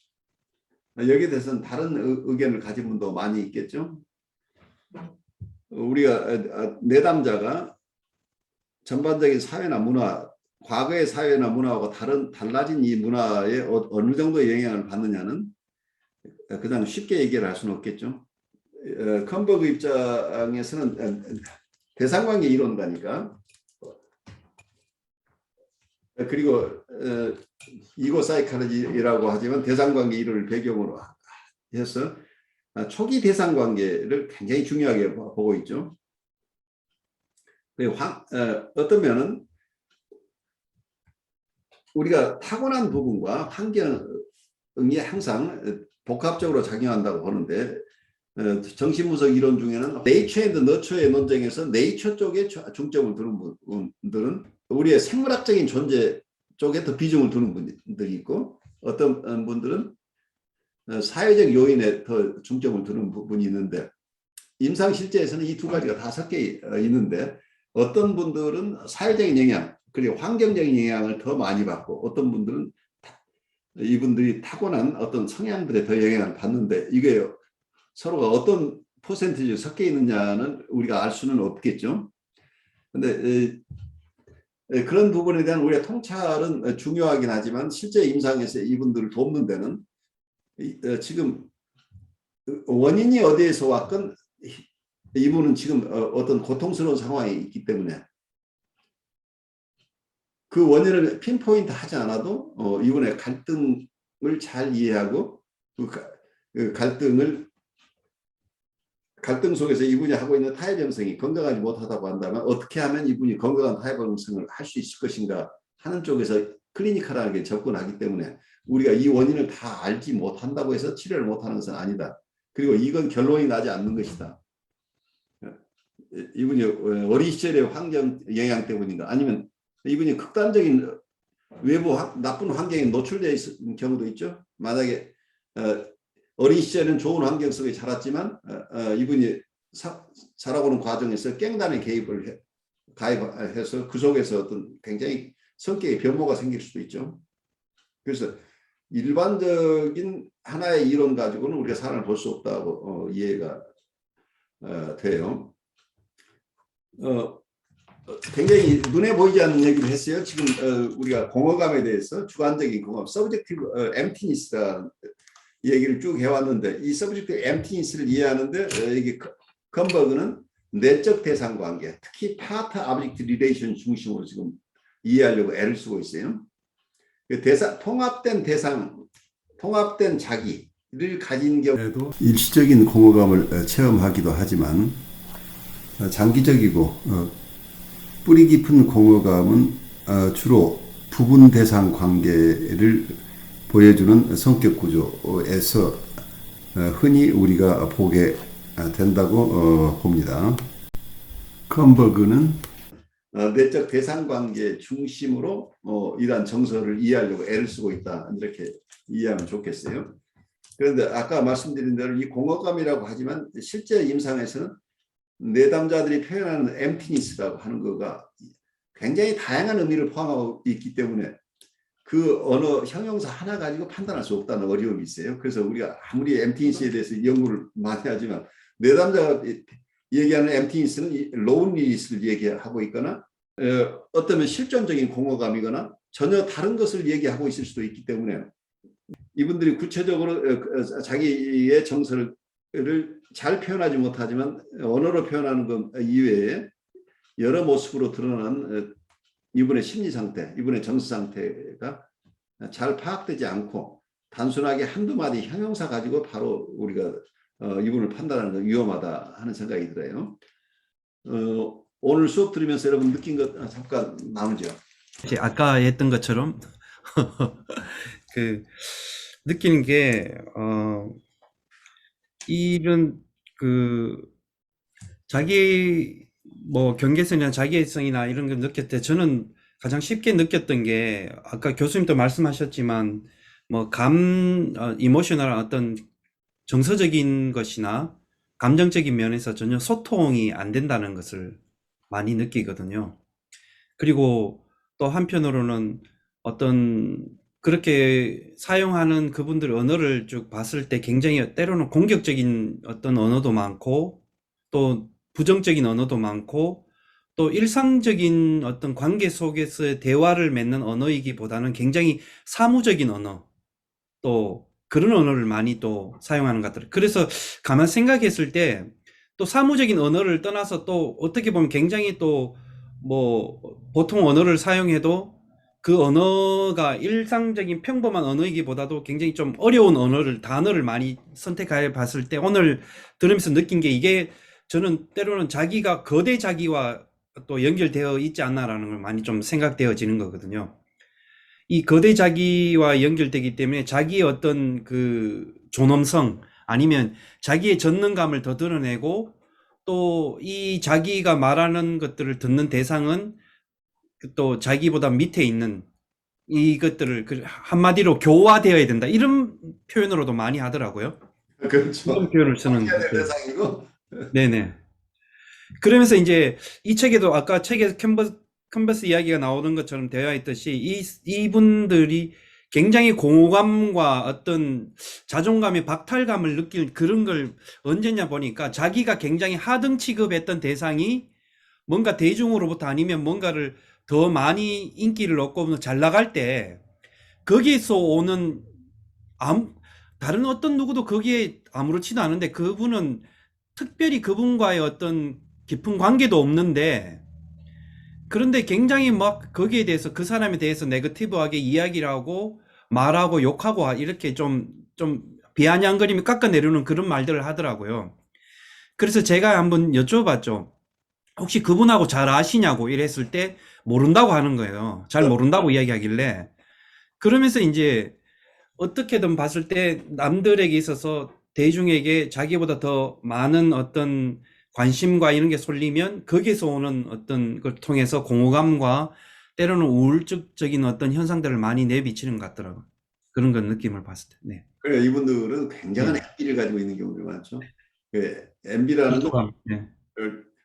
여기에 대해서는 다른 의견을 가진 분도 많이 있겠죠. 우리가 내담자가 전반적인 사회나 문화, 과거의 사회나 문화하고 달라진 이 문화에 어느 정도 영향을 받느냐는 그냥 쉽게 얘기를 할 수는 없겠죠. 컴버그 입장에서는 대상관계 이론가니까 그리고 이고 사이칼로지라고 하지만 대상관계 이론을 배경으로 해서 초기 대상 관계를 굉장히 중요하게 보고 있죠. 어떤 면은 우리가 타고난 부분과 환경이 항상 복합적으로 작용한다고 보는데, 정신분석 이론 중에는 네이처 앤드 너처의 논쟁에서 네이처 쪽에 중점을 두는 분들은 우리의 생물학적인 존재 쪽에 더 비중을 두는 분들이 있고, 어떤 분들은 사회적 요인에 더 중점을 두는 부분이 있는데, 임상실제에서는 이 두 가지가 다 섞여 있는데, 어떤 분들은 사회적인 영향 그리고 환경적인 영향을 더 많이 받고, 어떤 분들은 이분들이 타고난 어떤 성향들에 더 영향을 받는데, 이게 서로가 어떤 퍼센티지로 섞여 있느냐는 우리가 알 수는 없겠죠. 근데 그런 부분에 대한 우리가 통찰은 중요하긴 하지만, 실제 임상에서 이분들을 돕는 데는 지금 원인이 어디에서 왔건 이분은 지금 어떤 고통스러운 상황에 있기 때문에 그 원인을 핀포인트 하지 않아도 이분의 갈등을 잘 이해하고, 그 갈등 속에서 이분이 하고 있는 타협 형성이 건강하지 못하다고 한다면, 어떻게 하면 이분이 건강한 타협 형성을 할 수 있을 것인가 하는 쪽에서 클리니컬하게 접근하기 때문에, 우리가 이 원인을 다 알지 못한다고 해서 치료를 못하는 것은 아니다. 그리고 이건 결론이 나지 않는 것이다. 이분이 어린 시절의 환경 영향 때문인가, 아니면 이분이 극단적인 외부 나쁜 환경에 노출되어 있는 경우도 있죠. 만약에 어린 시절에는 좋은 환경 속에 자랐지만 이분이 자라고는 과정에서 깽단에 가입해서 그 속에서 어떤 굉장히 성격의 변모가 생길 수도 있죠. 그래서 일반적인 하나의 이론 가지고는 우리가 사람을 볼 수 없다고 이해가 돼요. 굉장히 눈에 보이지 않는 얘기를 했어요. 지금 우리가 공허감에 대해서 주관적인 공허감, 서브젝티브 엠티니스라는 얘기를 쭉 해왔는데, 이 서브젝티브 엠티니스를 이해하는데 이게 컨버그는 내적 대상 관계, 특히 파트 아브젝트 리레이션 중심으로 지금 이해하려고 애를 쓰고 있어요. 통합된 대상, 통합된 자기를 가진 경우에도 일시적인 공허감을 체험하기도 하지만, 장기적이고 뿌리 깊은 공허감은 주로 부분 대상 관계를 보여주는 성격 구조에서 흔히 우리가 보게 된다고 봅니다. 컨버그는 내적 대상 관계 중심으로 이러한 정서를 이해하려고 애를 쓰고 있다, 이렇게 이해하면 좋겠어요. 그런데 아까 말씀드린 대로 이 공허감이라고 하지만, 실제 임상에서는 내담자들이 표현하는 엠티니스라고 하는 거가 굉장히 다양한 의미를 포함하고 있기 때문에 그 언어 형용사 하나 가지고 판단할 수 없다는 어려움이 있어요. 그래서 우리가 아무리 엠티니스에 대해서 연구를 많이 하지만, 내담자가 얘기하는 엠티니스는 로운리니스를 얘기하고 있거나, 어쩌면 실존적인 공허감이거나 전혀 다른 것을 얘기하고 있을 수도 있기 때문에, 이분들이 구체적으로 자기의 정서를 잘 표현하지 못하지만 언어로 표현하는 것 이외에 여러 모습으로 드러난 이분의 심리 상태, 이분의 정서 상태가 잘 파악되지 않고 단순하게 한두 마디 형용사 가지고 바로 우리가 이분을 판단하는 건 위험하다 하는 생각이 들어요. 오늘 수업 들으면서 여러분 느낀 것 잠깐 나누죠. 아까 했던 것처럼 그 느끼는 게 이런 자기 경계성이나 자기애성이나 이런 걸 느낄 때, 저는 가장 쉽게 느꼈던 게, 아까 교수님도 말씀하셨지만 이모셔널한 어떤 정서적인 것이나 감정적인 면에서 전혀 소통이 안 된다는 것을 많이 느끼거든요. 그리고 또 한편으로는 어떤 그렇게 사용하는 그분들 언어를 쭉 봤을 때 굉장히 때로는 공격적인 어떤 언어도 많고, 또 부정적인 언어도 많고, 또 일상적인 어떤 관계 속에서의 대화를 맺는 언어이기보다는 굉장히 사무적인 언어, 또 그런 언어를 많이 또 사용하는 것 같더라고요. 그래서 가만 생각했을 때, 또 사무적인 언어를 떠나서 또 어떻게 보면 굉장히 또 보통 언어를 사용해도 그 언어가 일상적인 평범한 언어이기보다도 굉장히 좀 어려운 단어를 많이 선택해 봤을 때 오늘 들으면서 느낀 게 이게 저는 때로는 자기가 거대 자기와 또 연결되어 있지 않나라는 걸 많이 좀 생각되어지는 거거든요. 이 거대 자기와 연결되기 때문에 자기의 어떤 그 존엄성 아니면 자기의 전능감을 더 드러내고 또 이 자기가 말하는 것들을 듣는 대상은 또 자기보다 밑에 있는 이것들을 한마디로 교화되어야 된다. 이런 표현으로도 많이 하더라고요. 이런 그렇죠. 표현을 쓰는 해야 될 것들. 대상이고. 네네. 그러면서 이제 이 책에도 아까 책에 컨버스 이야기가 나오는 것처럼 되어 있듯이 이분들이 굉장히 공허감과 어떤 자존감의 박탈감을 느낄 그런 걸 언제냐 보니까 자기가 굉장히 하등 취급했던 대상이 뭔가 대중으로부터 아니면 뭔가를 더 많이 인기를 얻고 잘 나갈 때 거기에서 오는 다른 어떤 누구도 거기에 아무렇지도 않은데 그분은 특별히 그분과의 어떤 깊은 관계도 없는데 그런데 굉장히 막 거기에 대해서 그 사람에 대해서 네거티브하게 이야기를 하고 말하고 욕하고 이렇게 좀 비아냥거리며 깎아내리는 그런 말들을 하더라고요. 그래서 제가 한번 여쭤봤죠. 혹시 그분하고 잘 아시냐고 이랬을 때 모른다고 하는 거예요. 잘 모른다고 이야기하길래. 그러면서 이제 어떻게든 봤을 때 남들에게 있어서 대중에게 자기보다 더 많은 어떤 관심과 이런 게 쏠리면 거기에서 오는 어떤 걸 통해서 공허감과 때로는 우울증적인 어떤 현상들을 많이 내비치는 것 같더라고요. 그런 건 느낌을 봤을 때. 네. 그래 이분들은 굉장한 네. MB를 가지고 있는 경우가 많죠. MB라는 건 이조감. 네.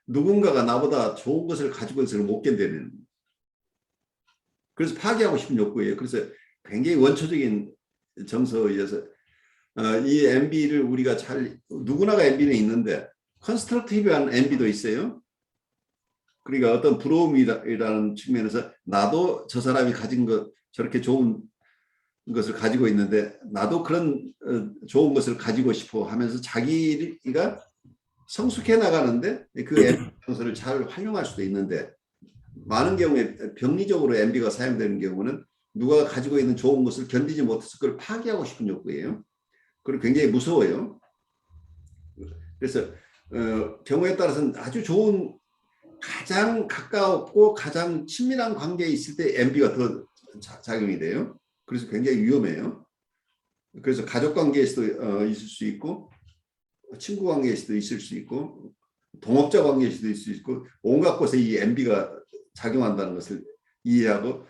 누군가가 나보다 좋은 것을 가지고 있어서 못 견뎌내는. 그래서 파괴하고 싶은 욕구예요. 그래서 굉장히 원초적인 정서에 의해서 이 MB를 우리가 누구나가 MB는 있는데 컨스트럭티브한 MB도 있어요. 그러니까 어떤 부러움이라는 측면에서 나도 저 사람이 가진 것 저렇게 좋은 것을 가지고 있는데 나도 그런 좋은 것을 가지고 싶어 하면서 자기가 성숙해 나가는데 그 MB 정서를 잘 활용할 수도 있는데 많은 경우에 병리적으로 MB가 사용되는 경우는 누가 가지고 있는 좋은 것을 견디지 못해서 그걸 파괴하고 싶은 욕구예요. 그리고 굉장히 무서워요. 그래서 경우에 따라서는 아주 좋은 가장 가까웠고 가장 친밀한 관계에 있을 때 MB가 더 작용이 돼요. 그래서 굉장히 위험해요. 그래서 가족 관계에서도 있을 수 있고 친구 관계에서도 있을 수 있고 동업자 관계에서도 있을 수 있고 온갖 곳에 이 MB가 작용한다는 것을 이해하고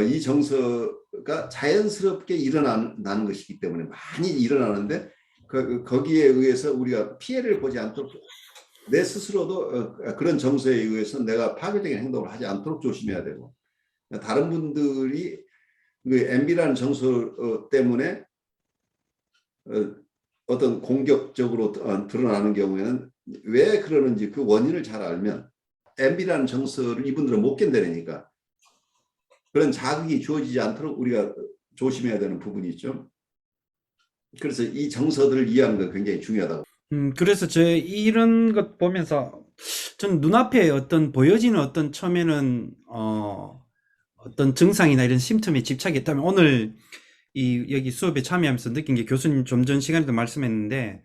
이 정서가 자연스럽게 일어나는 것이기 때문에 많이 일어나는데 거기에 의해서 우리가 피해를 보지 않도록 내 스스로도 그런 정서에 의해서 내가 파괴적인 행동을 하지 않도록 조심해야 되고 다른 분들이 그 MB라는 정서 때문에 어떤 공격적으로 드러나는 경우에는 왜 그러는지 그 원인을 잘 알면 MB라는 정서를 이분들은 못 견뎌내니까 그런 자극이 주어지지 않도록 우리가 조심해야 되는 부분이 있죠. 그래서 이 정서들을 이해하는 건 굉장히 중요하다고. 그래서 제 이런 것 보면서 전 눈앞에 어떤 보여지는 어떤 처음에는 어떤 증상이나 이런 심텀에 집착했다면 오늘 여기 수업에 참여하면서 느낀 게 교수님 좀 전 시간에도 말씀했는데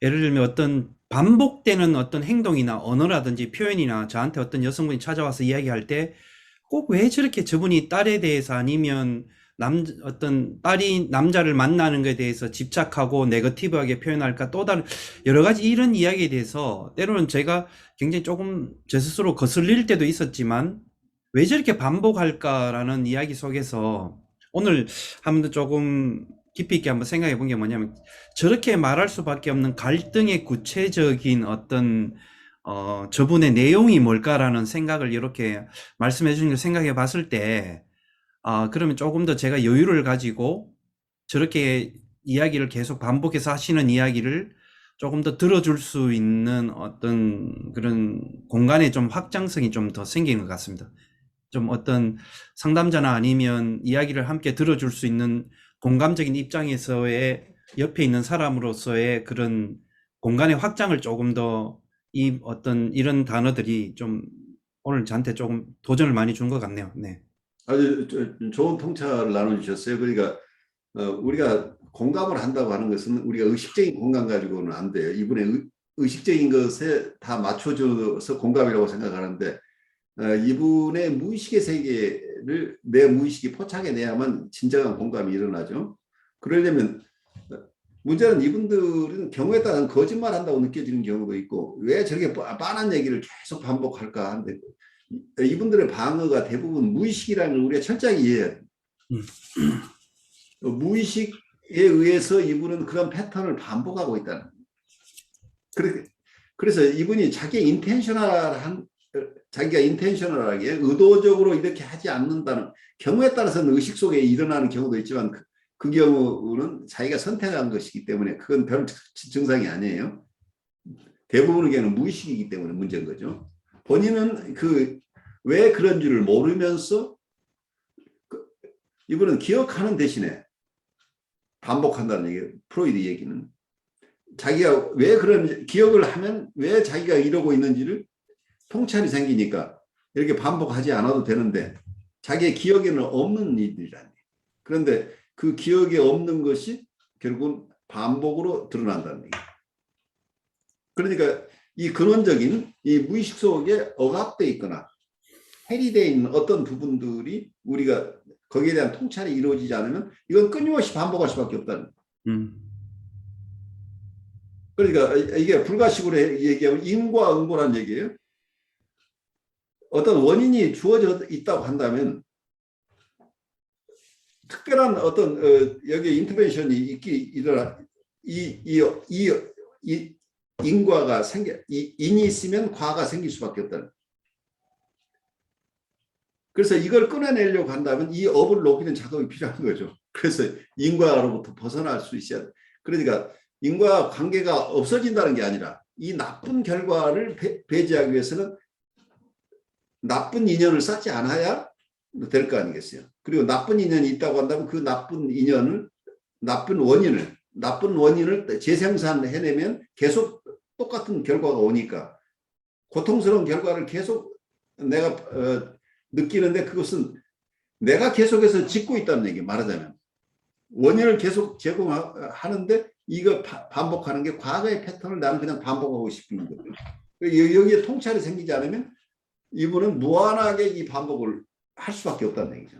예를 들면 어떤 반복되는 어떤 행동이나 언어라든지 표현이나 저한테 어떤 여성분이 찾아와서 이야기할 때 꼭 왜 저렇게 저분이 딸에 대해서 아니면 어떤 딸이 남자를 만나는 것에 대해서 집착하고 네거티브하게 표현할까 또 다른 여러 가지 이런 이야기에 대해서 때로는 제가 굉장히 조금 제 스스로 거슬릴 때도 있었지만 왜 저렇게 반복할까라는 이야기 속에서 오늘 한번 조금 깊이 있게 한번 생각해 본 게 뭐냐면 저렇게 말할 수밖에 없는 갈등의 구체적인 어떤 저분의 내용이 뭘까라는 생각을 이렇게 말씀해 주신 걸 생각해 봤을 때 그러면 조금 더 제가 여유를 가지고 저렇게 이야기를 계속 반복해서 하시는 이야기를 조금 더 들어줄 수 있는 어떤 그런 공간의 좀 확장성이 좀 더 생기는 것 같습니다. 좀 어떤 상담자나 아니면 이야기를 함께 들어줄 수 있는 공감적인 입장에서의 옆에 있는 사람으로서의 그런 공간의 확장을 조금 더 어떤 이런 단어들이 좀 오늘 저한테 조금 도전을 많이 준 것 같네요. 네. 아주 좋은 통찰을 나눠주셨어요. 그러니까 우리가 공감을 한다고 하는 것은 우리가 의식적인 공감 가지고는 안 돼요. 이분의 의식적인 것에 다 맞춰줘서 공감이라고 생각하는데 이분의 무의식의 세계를 내 무의식이 포착해내야만 진정한 공감이 일어나죠. 그러려면 문제는 이분들은 경우에 따라서 거짓말한다고 느껴지는 경우도 있고 왜 저렇게 빤한 얘기를 계속 반복할까 하는데 이분들의 방어가 대부분 무의식이라는 걸 우리가 철저하게 이해해야 돼요. 무의식에 의해서 이분은 그런 패턴을 반복하고 있다는 거예요. 그래서 이분이 자기가 인텐셔널하게 의도적으로 이렇게 하지 않는다는 경우에 따라서는 의식 속에 일어나는 경우도 있지만 그 경우는 자기가 선택한 것이기 때문에 그건 별 증상이 아니에요. 대부분의 경우는 무의식이기 때문에 문제인 거죠. 본인은 왜 그런 줄을 모르면서 이분은 기억하는 대신에 반복한다는 얘기예요. 프로이드 얘기는. 자기가 왜 그런 기억을 하면 왜 자기가 이러고 있는지를 통찰이 생기니까 이렇게 반복하지 않아도 되는데 자기의 기억에는 없는 일이라니. 그런데 그 기억에 없는 것이 결국은 반복으로 드러난다는 얘기예요. 그러니까 이 근원적인 이 무의식 속에 억압되어 있거나 해리되어 있는 어떤 부분들이 우리가 거기에 대한 통찰이 이루어지지 않으면 이건 끊임없이 반복할 수밖에 없다는 거예요. 그러니까 이게 불가식으로 얘기하면 인과 응보란 얘기예요. 어떤 원인이 주어져 있다고 한다면 특별한 어떤 여기 인터벤션이 일어나 이 인과가 인이 있으면 과가 생길 수밖에 없다는. 그래서 이걸 끊어내려고 한다면 이 업을 높이는 작업이 필요한 거죠. 그래서 인과로부터 벗어날 수 있어야 돼. 그러니까 인과 관계가 없어진다는 게 아니라 이 나쁜 결과를 배제하기 위해서는 나쁜 인연을 쌓지 않아야 될 거 아니겠어요. 그리고 나쁜 인연이 있다고 한다면 그 나쁜 원인을 재생산해내면 계속 똑같은 결과가 오니까 고통스러운 결과를 계속 내가 느끼는데 그것은 내가 계속해서 짓고 있다는 얘기 말하자면 원인을 계속 제공하는데 이거 반복하는 게 과거의 패턴을 나는 그냥 반복하고 싶은 거죠. 여기에 통찰이 생기지 않으면 이분은 무한하게 이 반복을 할 수밖에 없다는 얘기죠.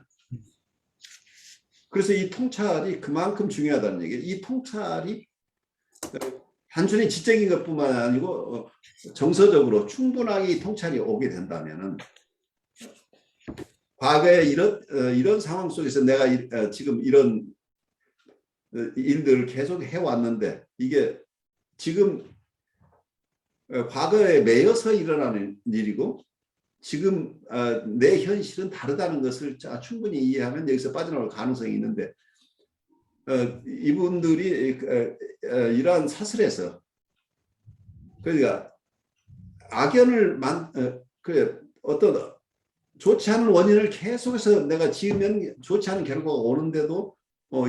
그래서 이 통찰이 그만큼 중요하다는 얘기예요. 이 통찰이 단순히 지적인 것뿐만 아니고 정서적으로 충분하게 이 통찰이 오게 된다면은 과거에 이런 상황 속에서 내가 지금 이런 일들을 계속 해왔는데 이게 지금 과거에 매여서 일어나는 일이고 지금 내 현실은 다르다는 것을 충분히 이해하면 여기서 빠져나올 가능성이 있는데 이분들이 이러한 사슬에서 그러니까 악연을 어떤 좋지 않은 원인을 계속해서 내가 지으면 좋지 않은 결과가 오는데도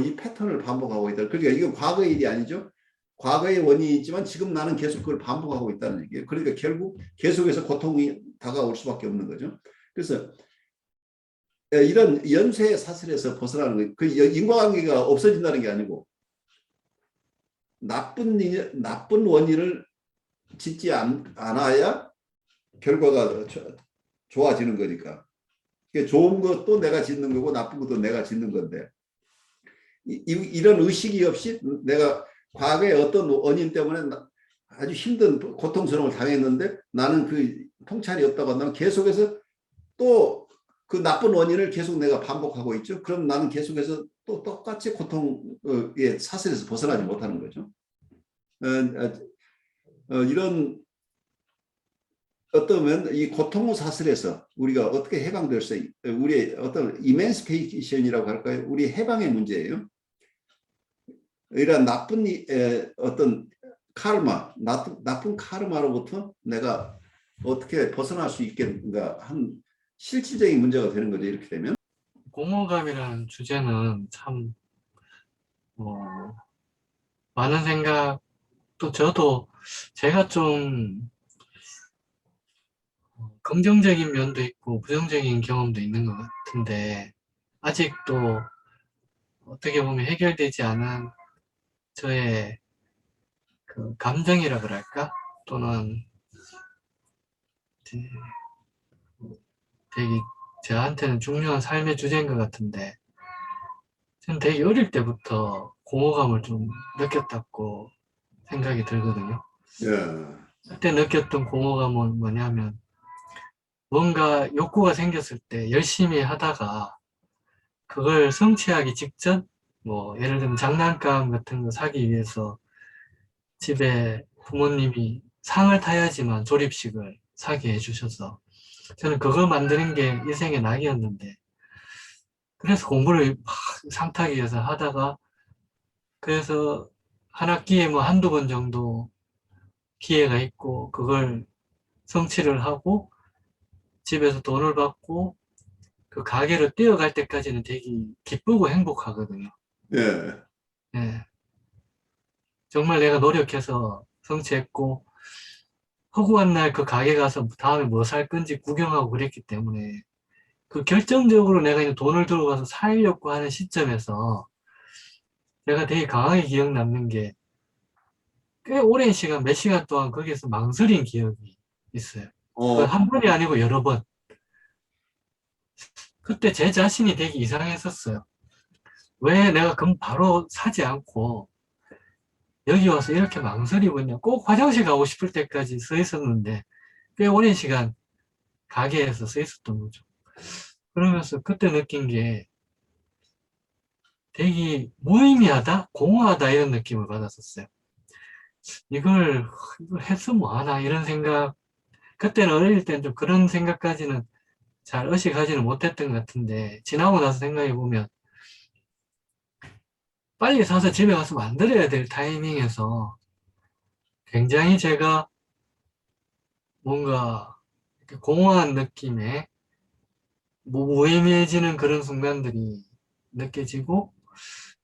이 패턴을 반복하고 있다. 그러니까 이건 과거의 일이 아니죠. 과거의 원인이 있지만 지금 나는 계속 그걸 반복하고 있다는 얘기예요. 그러니까 결국 계속해서 고통이 다가올 수밖에 없는 거죠. 그래서 이런 연쇄의 사슬에서 벗어나는 거예요. 그 인과관계가 없어진다는 게 아니고 나쁜 원인을 짓지 않아야 결과가 좋아지는 거니까. 좋은 것도 내가 짓는 거고 나쁜 것도 내가 짓는 건데 이런 의식이 없이 내가 과거에 어떤 원인 때문에 아주 힘든 고통스러움을 당했는데 나는 그 통찰이 없다고 한다면 계속해서 또 그 나쁜 원인을 계속 내가 반복하고 있죠. 그럼 나는 계속해서 또 똑같이 고통의 사슬에서 벗어나지 못하는 거죠. 이런 어떠면 이 고통의 사슬에서 우리가 어떻게 해방될 수 우리의 어떤 이맨시페이션이라고 할까요? 우리 해방의 문제예요. 이런 나쁜 어떤 카르마, 나쁜 카르마로부터 내가 어떻게 벗어날 수 있겠는가 한 실질적인 문제가 되는 거죠. 이렇게 되면 공허감이라는 주제는 참 많은 생각, 또 저도 제가 좀 긍정적인 면도 있고 부정적인 경험도 있는 것 같은데 아직도 어떻게 보면 해결되지 않은 저의 그 감정이라 그럴까? 또는 되게 저한테는 중요한 삶의 주제인 것 같은데 저는 되게 어릴 때부터 공허감을 좀 느꼈다고 생각이 들거든요. 예. 그때 느꼈던 공허감은 뭐냐면 뭔가 욕구가 생겼을 때 열심히 하다가 그걸 성취하기 직전 뭐 예를 들면 장난감 같은 거 사기 위해서 집에 부모님이 상을 타야지만 조립식을 사게 해주셔서 저는 그거 만드는 게 인생의 낙이었는데 그래서 공부를 막 상 타기 위해서 하다가 그래서 한 학기에 뭐 한두 번 정도 기회가 있고 그걸 성취를 하고 집에서 돈을 받고 그 가게를 뛰어갈 때까지는 되게 기쁘고 행복하거든요. 예. 예. 정말 내가 노력해서 성취했고 허구한 날 그 가게 가서 다음에 뭐 살 건지 구경하고 그랬기 때문에 그 결정적으로 내가 이제 돈을 들고 가서 살려고 하는 시점에서 제가 되게 강하게 기억 남는 게 꽤 오랜 시간, 몇 시간 동안 거기에서 망설인 기억이 있어요. 그 어, 한 번이 아니고 여러 번. 그때 제 자신이 되게 이상했었어요. 왜 내가 그럼 바로 사지 않고 여기 와서 이렇게 망설이고 있냐. 꼭 화장실 가고 싶을 때까지 서 있었는데 꽤 오랜 시간 가게에서 서 있었던 거죠. 그러면서 그때 느낀 게 되게 무의미하다, 공허하다 이런 느낌을 받았었어요. 이걸 해서 뭐하나 이런 생각. 그때는 어릴 땐 좀 그런 생각까지는 잘 의식하지는 못했던 것 같은데 지나고 나서 생각해보면 빨리 사서 집에 가서 만들어야 될 타이밍에서 굉장히 제가 뭔가 이렇게 공허한 느낌에 무의미해지는 그런 순간들이 느껴지고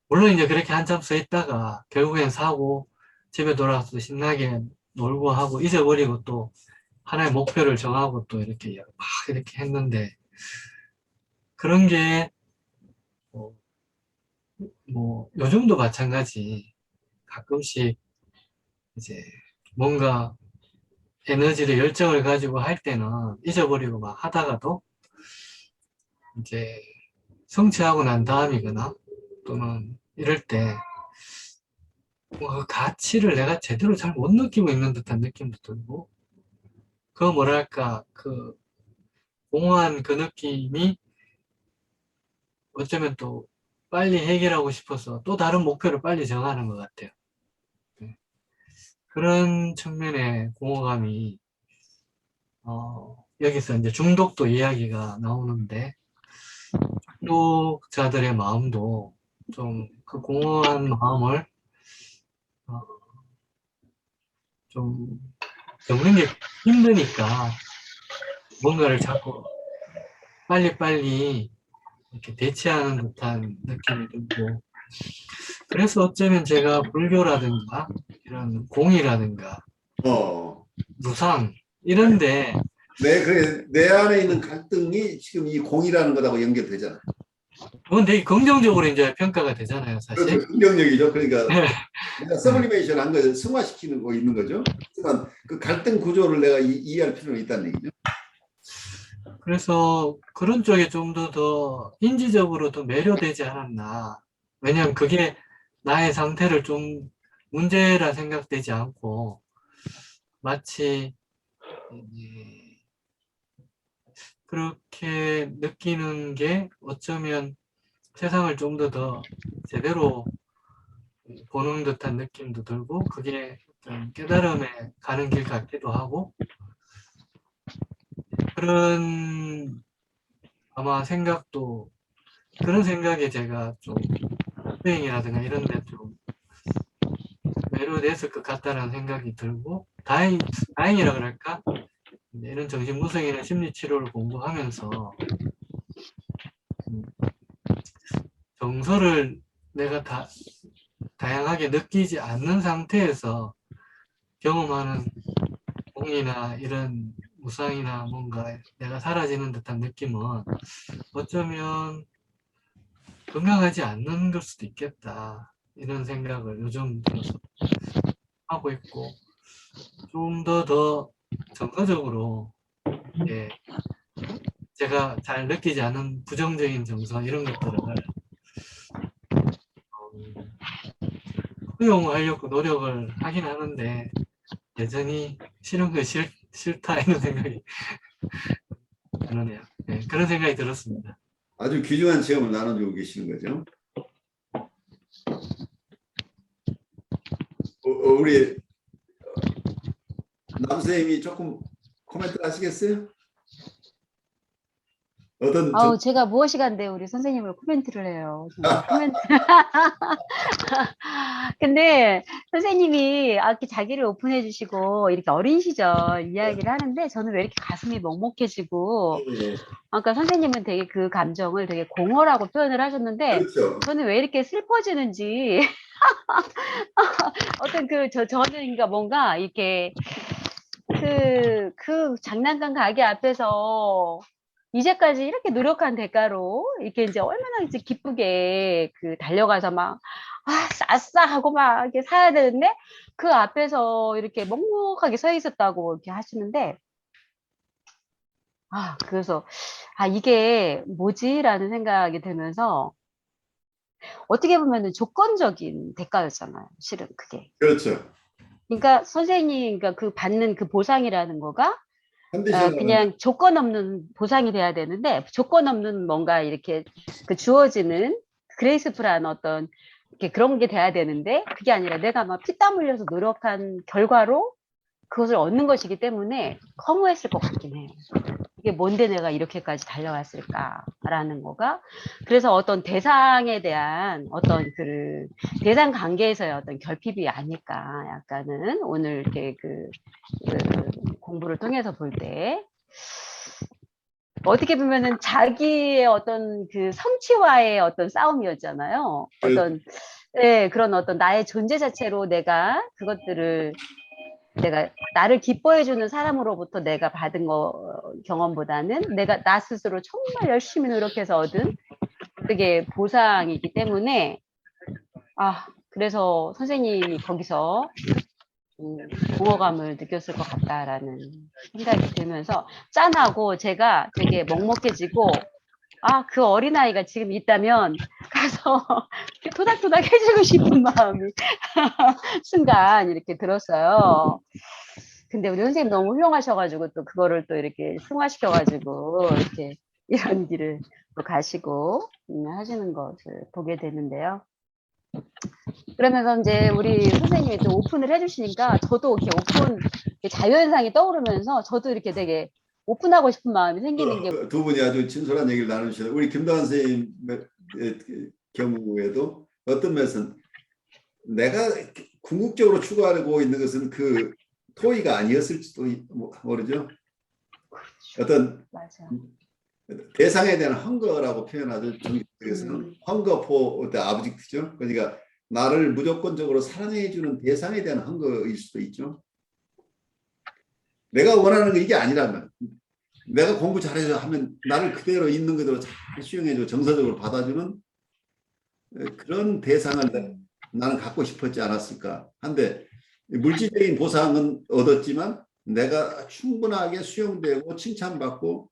물론 이제 그렇게 한참 서 있다가 결국엔 사고 집에 돌아와서 신나게 놀고 하고 잊어버리고 또 하나의 목표를 정하고 또 이렇게 막 이렇게 했는데 그런 게 뭐 요즘도 마찬가지 가끔씩 이제 뭔가 에너지를 열정을 가지고 할 때는 잊어버리고 막 하다가도 이제 성취하고 난 다음이거나 또는 이럴 때 그 가치를 내가 제대로 잘 못 느끼고 있는 듯한 느낌도 들고 그 뭐랄까 그 공허한 그 느낌이 어쩌면 또 빨리 해결하고 싶어서 또 다른 목표를 빨리 정하는 것 같아요. 네. 그런 측면의 공허감이 여기서 이제 중독도 이야기가 나오는데 중독자들의 마음도 좀 그 공허한 마음을 어, 좀 겪는 게 힘드니까 뭔가를 자꾸 빨리빨리 이렇게 대체하는 듯한 느낌이 들고 그래서 어쩌면 제가 불교라든가 이런 공이라든가 어. 무상 이런데 그래, 내 안에 있는 갈등이 지금 이 공이라는 것하고 연결되잖아. 그건 되게 긍정적으로 이제 평가가 되잖아요, 사실. 그렇죠. 긍정적이죠. 그러니까 네. 내가 서블리메이션 한 거죠. 승화시키는 거 있는 거죠. 하지만 그 갈등 구조를 내가 이해할 필요는 있다는 얘기죠. 그래서 그런 쪽에 좀 더 인지적으로 더 매료되지 않았나. 왜냐하면 그게 나의 상태를 좀 문제라 생각되지 않고 마치 그렇게 느끼는 게 어쩌면 세상을 좀 더 제대로 보는 듯한 느낌도 들고 그게 어떤 깨달음에 가는 길 같기도 하고 그런 아마 생각도 그런 생각에 제가 좀 여행이라든가 이런 데 좀 매료됐을 것 같다는 생각이 들고 다행이라 그럴까? 이런 정신분석이나 심리치료를 공부하면서 정서를 내가 다양하게 느끼지 않는 상태에서 경험하는 공이나 이런 무상이나 뭔가 내가 사라지는 듯한 느낌은 어쩌면 건강하지 않는 걸 수도 있겠다. 이런 생각을 요즘 들어서 하고 있고, 좀 더 정서적으로, 예, 제가 잘 느끼지 않은 부정적인 정서 이런 것들을 허용하려고 노력을 하긴 하는데 여전히 싫은 거 싫다 이런 생각이 드네요. 네, 그런 생각이 들었습니다. 아주 귀중한 체험을 나눠주고 계시는 거죠. 우리 남선생님이 조금 코멘트 하시겠어요? 어떤 아우, 제가 무엇이간데 우리 선생님을 코멘트를 해요. 정말 코멘트. 근데 선생님이 이렇게 자기를 오픈해 주시고 이렇게 어린 시절 이야기를 하는데 저는 왜 이렇게 가슴이 먹먹해지고 예, 아까 선생님은 되게 그 감정을 되게 공허라고 표현을 하셨는데 그렇죠. 저는 왜 이렇게 슬퍼지는지 어떤 저는 그러니까 뭔가 이렇게 그 장난감 가게 앞에서 이제까지 이렇게 노력한 대가로 이렇게 이제 얼마나 이제 기쁘게 달려가서 막 싸싸 하고 막 이렇게 사야 되는데 그 앞에서 이렇게 먹먹하게 서 있었다고 이렇게 하시는데 그래서 이게 뭐지라는 생각이 들면서 어떻게 보면은 조건적인 대가였잖아요. 실은 그게. 그렇죠. 그러니까 선생님 그러니까 그 받는 그 보상이라는 거가 컨디션은 그냥 조건 없는 보상이 돼야 되는데 조건 없는 뭔가 이렇게 주어지는 그레이스풀한 어떤 이렇게 그런 게 돼야 되는데 그게 아니라 내가 막 피땀 흘려서 노력한 결과로 그것을 얻는 것이기 때문에 허무했을 것 같긴 해요. 이게 뭔데 내가 이렇게까지 달려왔을까라는 거가 그래서 어떤 대상에 대한 어떤 대상 관계에서의 어떤 결핍이 아닐까 약간은 오늘 이렇게 공부를 통해서 볼 때 어떻게 보면은 자기의 어떤 성취와의 어떤 싸움이었잖아요. 어떤 그런 어떤 나의 존재 자체로 내가 그것들을 나를 기뻐해주는 사람으로부터 내가 받은 경험보다는 내가 나 스스로 정말 열심히 노력해서 얻은 그게 보상이기 때문에 그래서 선생님이 거기서 공허감을 느꼈을 것 같다라는 생각이 들면서 짠하고 제가 되게 먹먹해지고 그 어린아이가 지금 있다면 가서 토닥토닥 해주고 싶은 마음이 순간 이렇게 들었어요. 근데 우리 선생님 너무 훌륭하셔가지고 또 그거를 또 이렇게 승화시켜가지고 이렇게 이런 길을 또 가시고 하시는 것을 보게 되는데요. 그러면서 이제 우리 선생님이 또 오픈을 해주시니까 저도 이렇게 오픈 자유현상이 떠오르면서 저도 이렇게 되게 오픈하고 싶은 마음이 생기는 게 두 분이 아주 진솔한 얘기를 나누셨어요. 우리 김도환 선생님 경우에도 어떤 면에서는 내가 궁극적으로 추구하고 있는 것은 그 토의가 아니었을지도 모르죠. 어떤 맞아. 대상에 대한 헝거라고 표현하죠. 정신에서는 헝거 포 아브젝트죠. 그러니까 나를 무조건적으로 사랑해주는 대상에 대한 헝거일 수도 있죠. 내가 원하는 게 이게 아니라면 내가 공부 잘해서 하면 나를 그대로 있는 그대로 잘 수용해줘 정서적으로 받아주는 그런 대상을 나는 갖고 싶었지 않았을까 한데 물질적인 보상은 얻었지만 내가 충분하게 수용되고 칭찬받고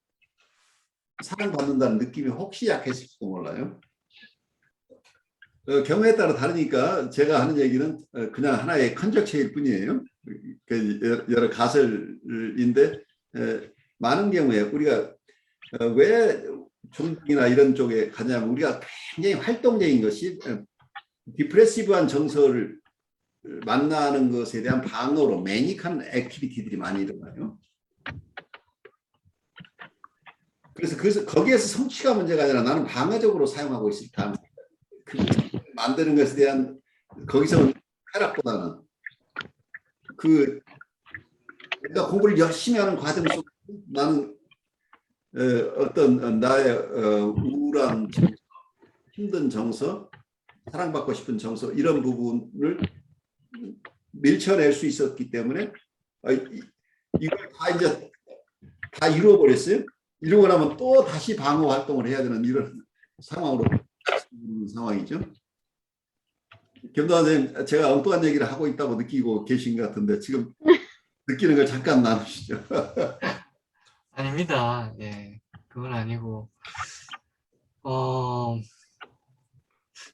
사랑받는다는 느낌이 혹시 약했을지도 몰라요. 경우에 따라 다르니까 제가 하는 얘기는 그냥 하나의 컨적체일 뿐이에요. 여러 가설인데 많은 경우에 우리가 왜 종교나 이런 쪽에 가냐면 우리가 굉장히 활동적인 것이 디프레시브한 정서를 만나는 것에 대한 방어로 매닉한 액티비티들이 많이 일어나요. 그래서 거기에서 성취가 문제가 아니라 나는 방어적으로 사용하고 있을 때 그 만드는 것에 대한 거기서 쾌락보다는 내가 공부를 열심히 하는 과정 속에 나는 어떤 나의 우울한 정서, 힘든 정서, 사랑받고 싶은 정서 이런 부분을 밀쳐낼 수 있었기 때문에 이걸 다 이제 다 이루어버렸어요. 이루고 나면 또 다시 방어 활동을 해야 되는 이런 상황으로 있는 상황이죠. 김도환 선생님, 제가 엉뚱한 얘기를 하고 있다고 느끼고 계신 것 같은데 지금 느끼는 걸 잠깐 나누시죠. 아닙니다. 예, 그건 아니고,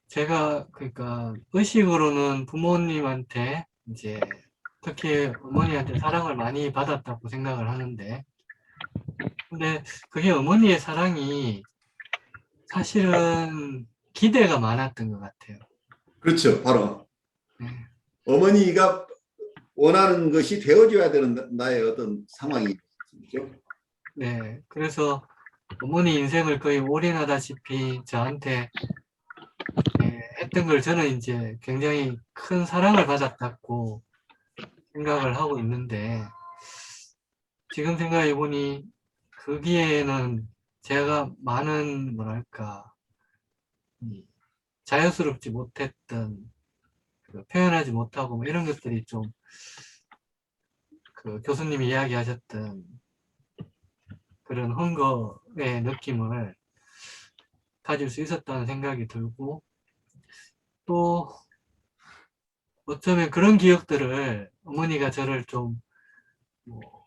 제가, 그러니까, 의식으로는 부모님한테, 이제, 특히 어머니한테 사랑을 많이 받았다고 생각을 하는데, 근데 그게 어머니의 사랑이 사실은 기대가 많았던 것 같아요. 그렇죠. 바로 네. 어머니가 원하는 것이 되어줘야 되는 나의 어떤 상황이죠. 네. 그래서 어머니 인생을 거의 올인하다시피 저한테 했던 걸 저는 이제 굉장히 큰 사랑을 받았다고 생각을 하고 있는데, 지금 생각해 보니 거기에는 제가 많은 뭐랄까 자연스럽지 못했던 표현하지 못하고 뭐 이런 것들이 좀 그 교수님이 이야기하셨던 그런 헌거의 느낌을 가질 수 있었다는 생각이 들고, 또 어쩌면 그런 기억들을 어머니가 저를 좀 뭐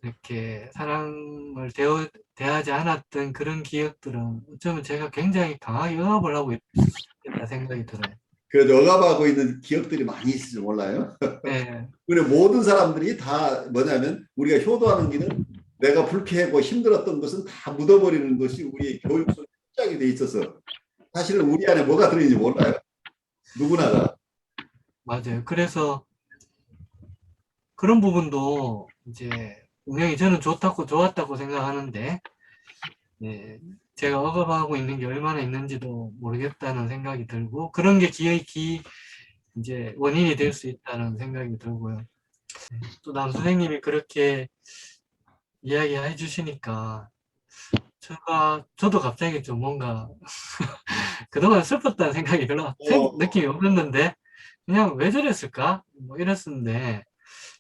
이렇게 사랑을 대하지 않았던 그런 기억들은 어쩌면 제가 굉장히 강하게 억압을 하고 있다 생각이 들어요. 그 억압하고 있는 기억들이 많이 있을지 몰라요. 네, 그리고 모든 사람들이 다 뭐냐면 우리가 효도하는 길은 내가 불쾌하고 힘들었던 것은 다 묻어버리는 것이 우리의 교육 속에 시작이 돼 있어서 사실은 우리 안에 뭐가 들어있는지 몰라요. 누구나가. 맞아요. 그래서 그런 부분도 이제 분명히 저는 좋았다고 생각하는데, 네, 제가 억압하고 있는 게 얼마나 있는지도 모르겠다는 생각이 들고, 그런 게 이제 원인이 될 수 있다는 생각이 들고요. 또 남 선생님이 그렇게 이야기해 주시니까 저도 갑자기 좀 뭔가 그동안 슬펐다는 생각이 별로 느낌이 없었는데, 그냥 왜 저랬을까? 뭐 이랬었는데,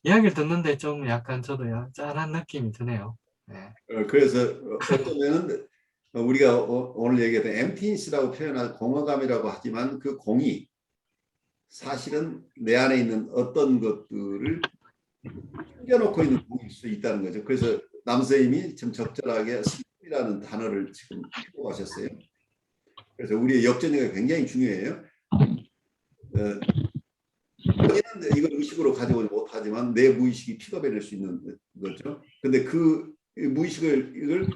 이야기를 듣는데 좀 약간 저도 짠한 느낌이 드네요. 네. 그래서 어쩌면은 우리가 오늘 얘기했던 엠티니스라고 표현한 공허감이라고 하지만 그 공이 사실은 내 안에 있는 어떤 것들을 숨겨놓고 있는 공일 수 있다는 거죠. 그래서 남 선생님이 좀 적절하게 슬픔이라는 단어를 지금 표현하셨어요. 그래서 우리의 역전이가 굉장히 중요해요. 본인은 이걸 의식으로 가져오지 못하지만 내 무의식이 픽업해낼 수 있는 거죠. 근데 그 무의식을 이걸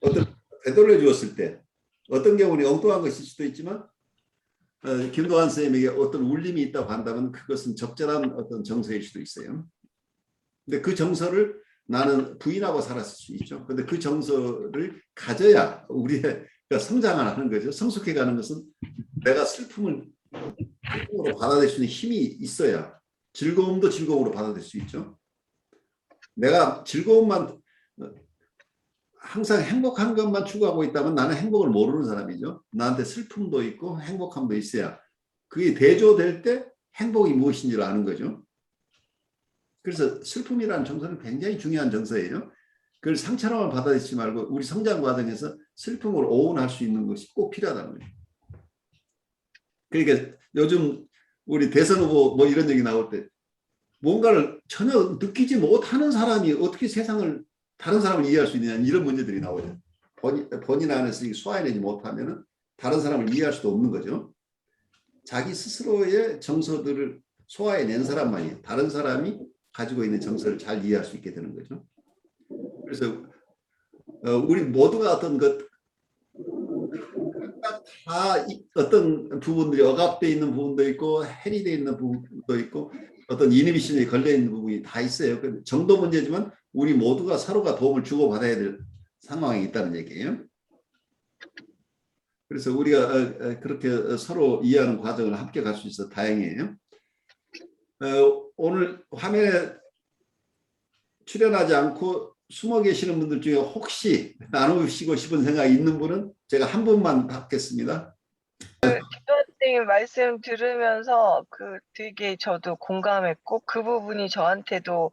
어떤 되돌려 주었을 때 어떤 경우는 엉뚱한 것일 수도 있지만 김도환 선생님에게 어떤 울림이 있다고 한다면 그것은 적절한 어떤 정서일 수도 있어요. 근데 그 정서를 나는 부인하고 살았을 수 있죠. 근데 그 정서를 가져야 우리가 성장하는 거죠. 성숙해가는 것은 내가 슬픔을 받아들일 수 있는 힘이 있어야 즐거움도 즐거움으로 받아들일 수 있죠. 내가 즐거움만 항상 행복한 것만 추구하고 있다면 나는 행복을 모르는 사람이죠. 나한테 슬픔도 있고 행복함도 있어야 그게 대조될 때 행복이 무엇인지를 아는 거죠. 그래서 슬픔이라는 정서는 굉장히 중요한 정서예요. 그걸 상처로만 받아들이지 말고 우리 성장 과정에서 슬픔을 오운할 수 있는 것이 꼭 필요하다는 거예요. 그러니까 요즘 우리 대선 후보 뭐 이런 얘기 나올 때 뭔가를 전혀 느끼지 못하는 사람이 어떻게 세상을 다른 사람을 이해할 수 있느냐 이런 문제들이 나오죠. 본인 안에서 소화해내지 못하면 다른 사람을 이해할 수도 없는 거죠. 자기 스스로의 정서들을 소화해낸 사람만이 다른 사람이 가지고 있는 정서를 잘 이해할 수 있게 되는 거죠. 그래서 우리 모두가 어떤 것 다 어떤 부분들이 억압되어 있는 부분도 있고 해리되어 있는 부분도 있고 어떤 이니비션이 걸려있는 부분이 다 있어요. 정도 문제지만 우리 모두가 서로가 도움을 주고받아야 될 상황이 있다는 얘기예요. 그래서 우리가 그렇게 서로 이해하는 과정을 함께 갈 수 있어서 다행이에요. 오늘 화면에 출연하지 않고 숨어 계시는 분들 중에 혹시 나누시고 싶은 생각이 있는 분은 제가 한 분만 받겠습니다. 선생님 말씀 들으면서 되게 저도 공감했고 그 부분이 저한테도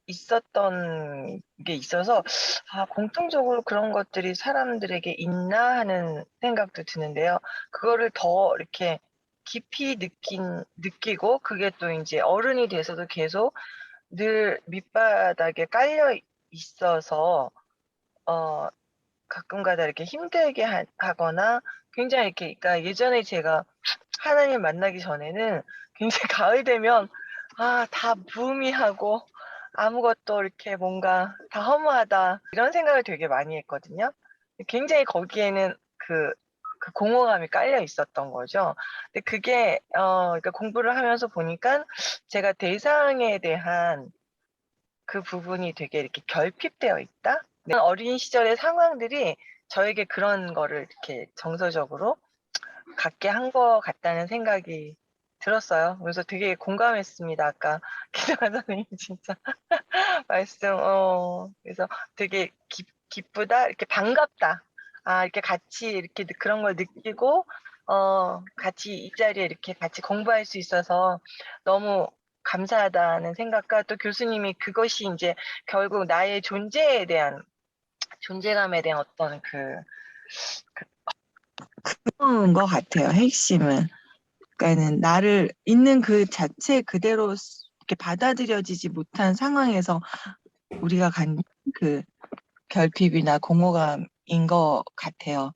있었던 게 있어서 공통적으로 그런 것들이 사람들에게 있나 하는 생각도 드는데요. 그거를 더 이렇게 깊이 느끼고 그게 또 이제 어른이 돼서도 계속 늘 밑바닥에 깔려 있어서 가끔가다 이렇게 힘들게 하거나 굉장히 이렇게, 그러니까 예전에 제가 하나님 만나기 전에는 굉장히 가을 되면 다 무의미하고 아무것도 이렇게 뭔가 다 허무하다 이런 생각을 되게 많이 했거든요. 굉장히 거기에는 그 공허감이 깔려 있었던 거죠. 근데 그게 그러니까 공부를 하면서 보니까 제가 대상에 대한 그 부분이 되게 이렇게 결핍되어 있다. 어린 시절의 상황들이 저에게 그런 거를 이렇게 정서적으로 갖게 한 것 같다는 생각이 들었어요. 그래서 되게 공감했습니다. 아까 기도한 선생님 진짜 말씀. 그래서 되게 기쁘다, 이렇게 반갑다. 이렇게 같이 이렇게 그런 걸 느끼고 같이 이 자리에 이렇게 같이 공부할 수 있어서 너무 감사하다는 생각과, 또 교수님이 그것이 이제 결국 나의 존재감에 대한 어떤 그런 것 같아요. 핵심은. 그러니까는 나를 있는 그 자체 그대로 이렇게 받아들여지지 못한 상황에서 우리가 간 그 결핍이나 공허감인 것 같아요.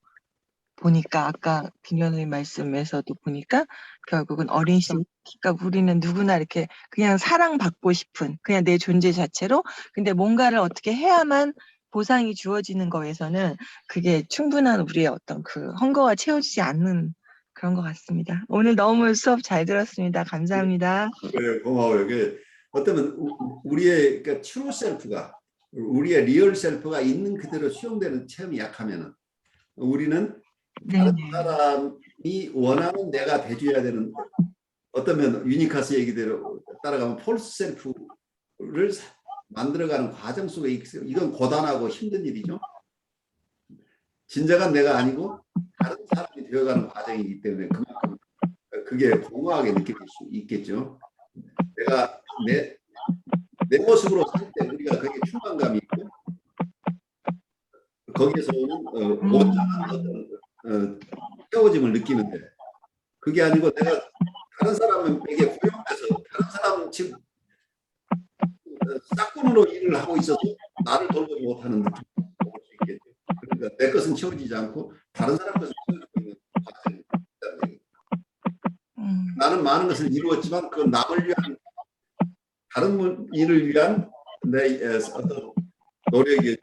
보니까 아까 김 교수님 말씀에서도 보니까 결국은 어린 시절, 그러니까 우리는 누구나 이렇게 그냥 사랑받고 싶은 그냥 내 존재 자체로, 근데 뭔가를 어떻게 해야만 보상이 주어지는 거에서는 그게 충분한 우리의 어떤 그 헝거가 채워지지 않는 그런 것 같습니다. 오늘 너무 수업 잘 들었습니다. 감사합니다. 그래, 고마워요. 어쩌면 우리의 그러니까 트루 셀프가, 우리의 리얼 셀프가 있는 그대로 수용되는 체험이 약하면은 우리는 다른 사람이 원하는 내가 돼줘야 되는, 어쩌면 유니카스 얘기대로 따라가면 폴스 셀프를 만들어가는 과정 속에 있어요. 이건 고단하고 힘든 일이죠. 진정한 내가 아니고 다른 사람이 되어가는 과정이기 때문에 그만큼 그게 공허하게 느껴질 수 있겠죠. 내가 내 모습으로 살 때 우리가 그게 충만감이 있고 거기에서 오는 온전한 어떤 채워짐을 느끼는데, 그게 아니고 내가 다른 사람에게 고용돼서 다른 사람 지금 싹군으로 일을 하고 있어서 나를 돌보지 못하는 느낌이 올 수 있겠죠. 그러니까 내 것은 채워지지 않고 다른 사람 것은 채워지고 있는 과정이 있다는 얘기죠. 나는 많은 것을 이루었지만 그 남을 위한, 다른 일을 위한 내 어떤 노력이었지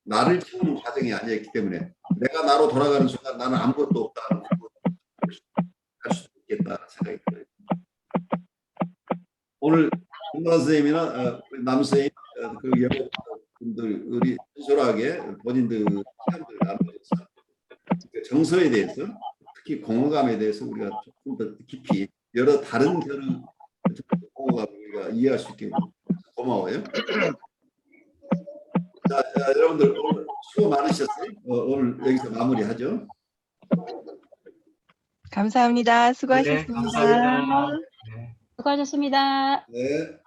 나를 채우는 과정이 아니었기 때문에 내가 나로 돌아가는 순간 나는 아무것도 없다는 걸 할 수도 있겠다는 생각이 들어요. 오늘 김만 선생님이나 남 선생님, 그 여러분들 우리 진솔하게 본인들 시간들을 나누면서 정서에 대해서, 특히 공허감에 대해서 우리가 조금 더 깊이 여러 다른 결의 공허감을 우리가 이해할 수 있게 고마워요. 자, 여러분들 오늘 수고 많으셨어요. 오늘 여기서 마무리하죠. 감사합니다. 네, 수고하셨습니다. 감사합니다. 네. 수고하셨습니다. 네.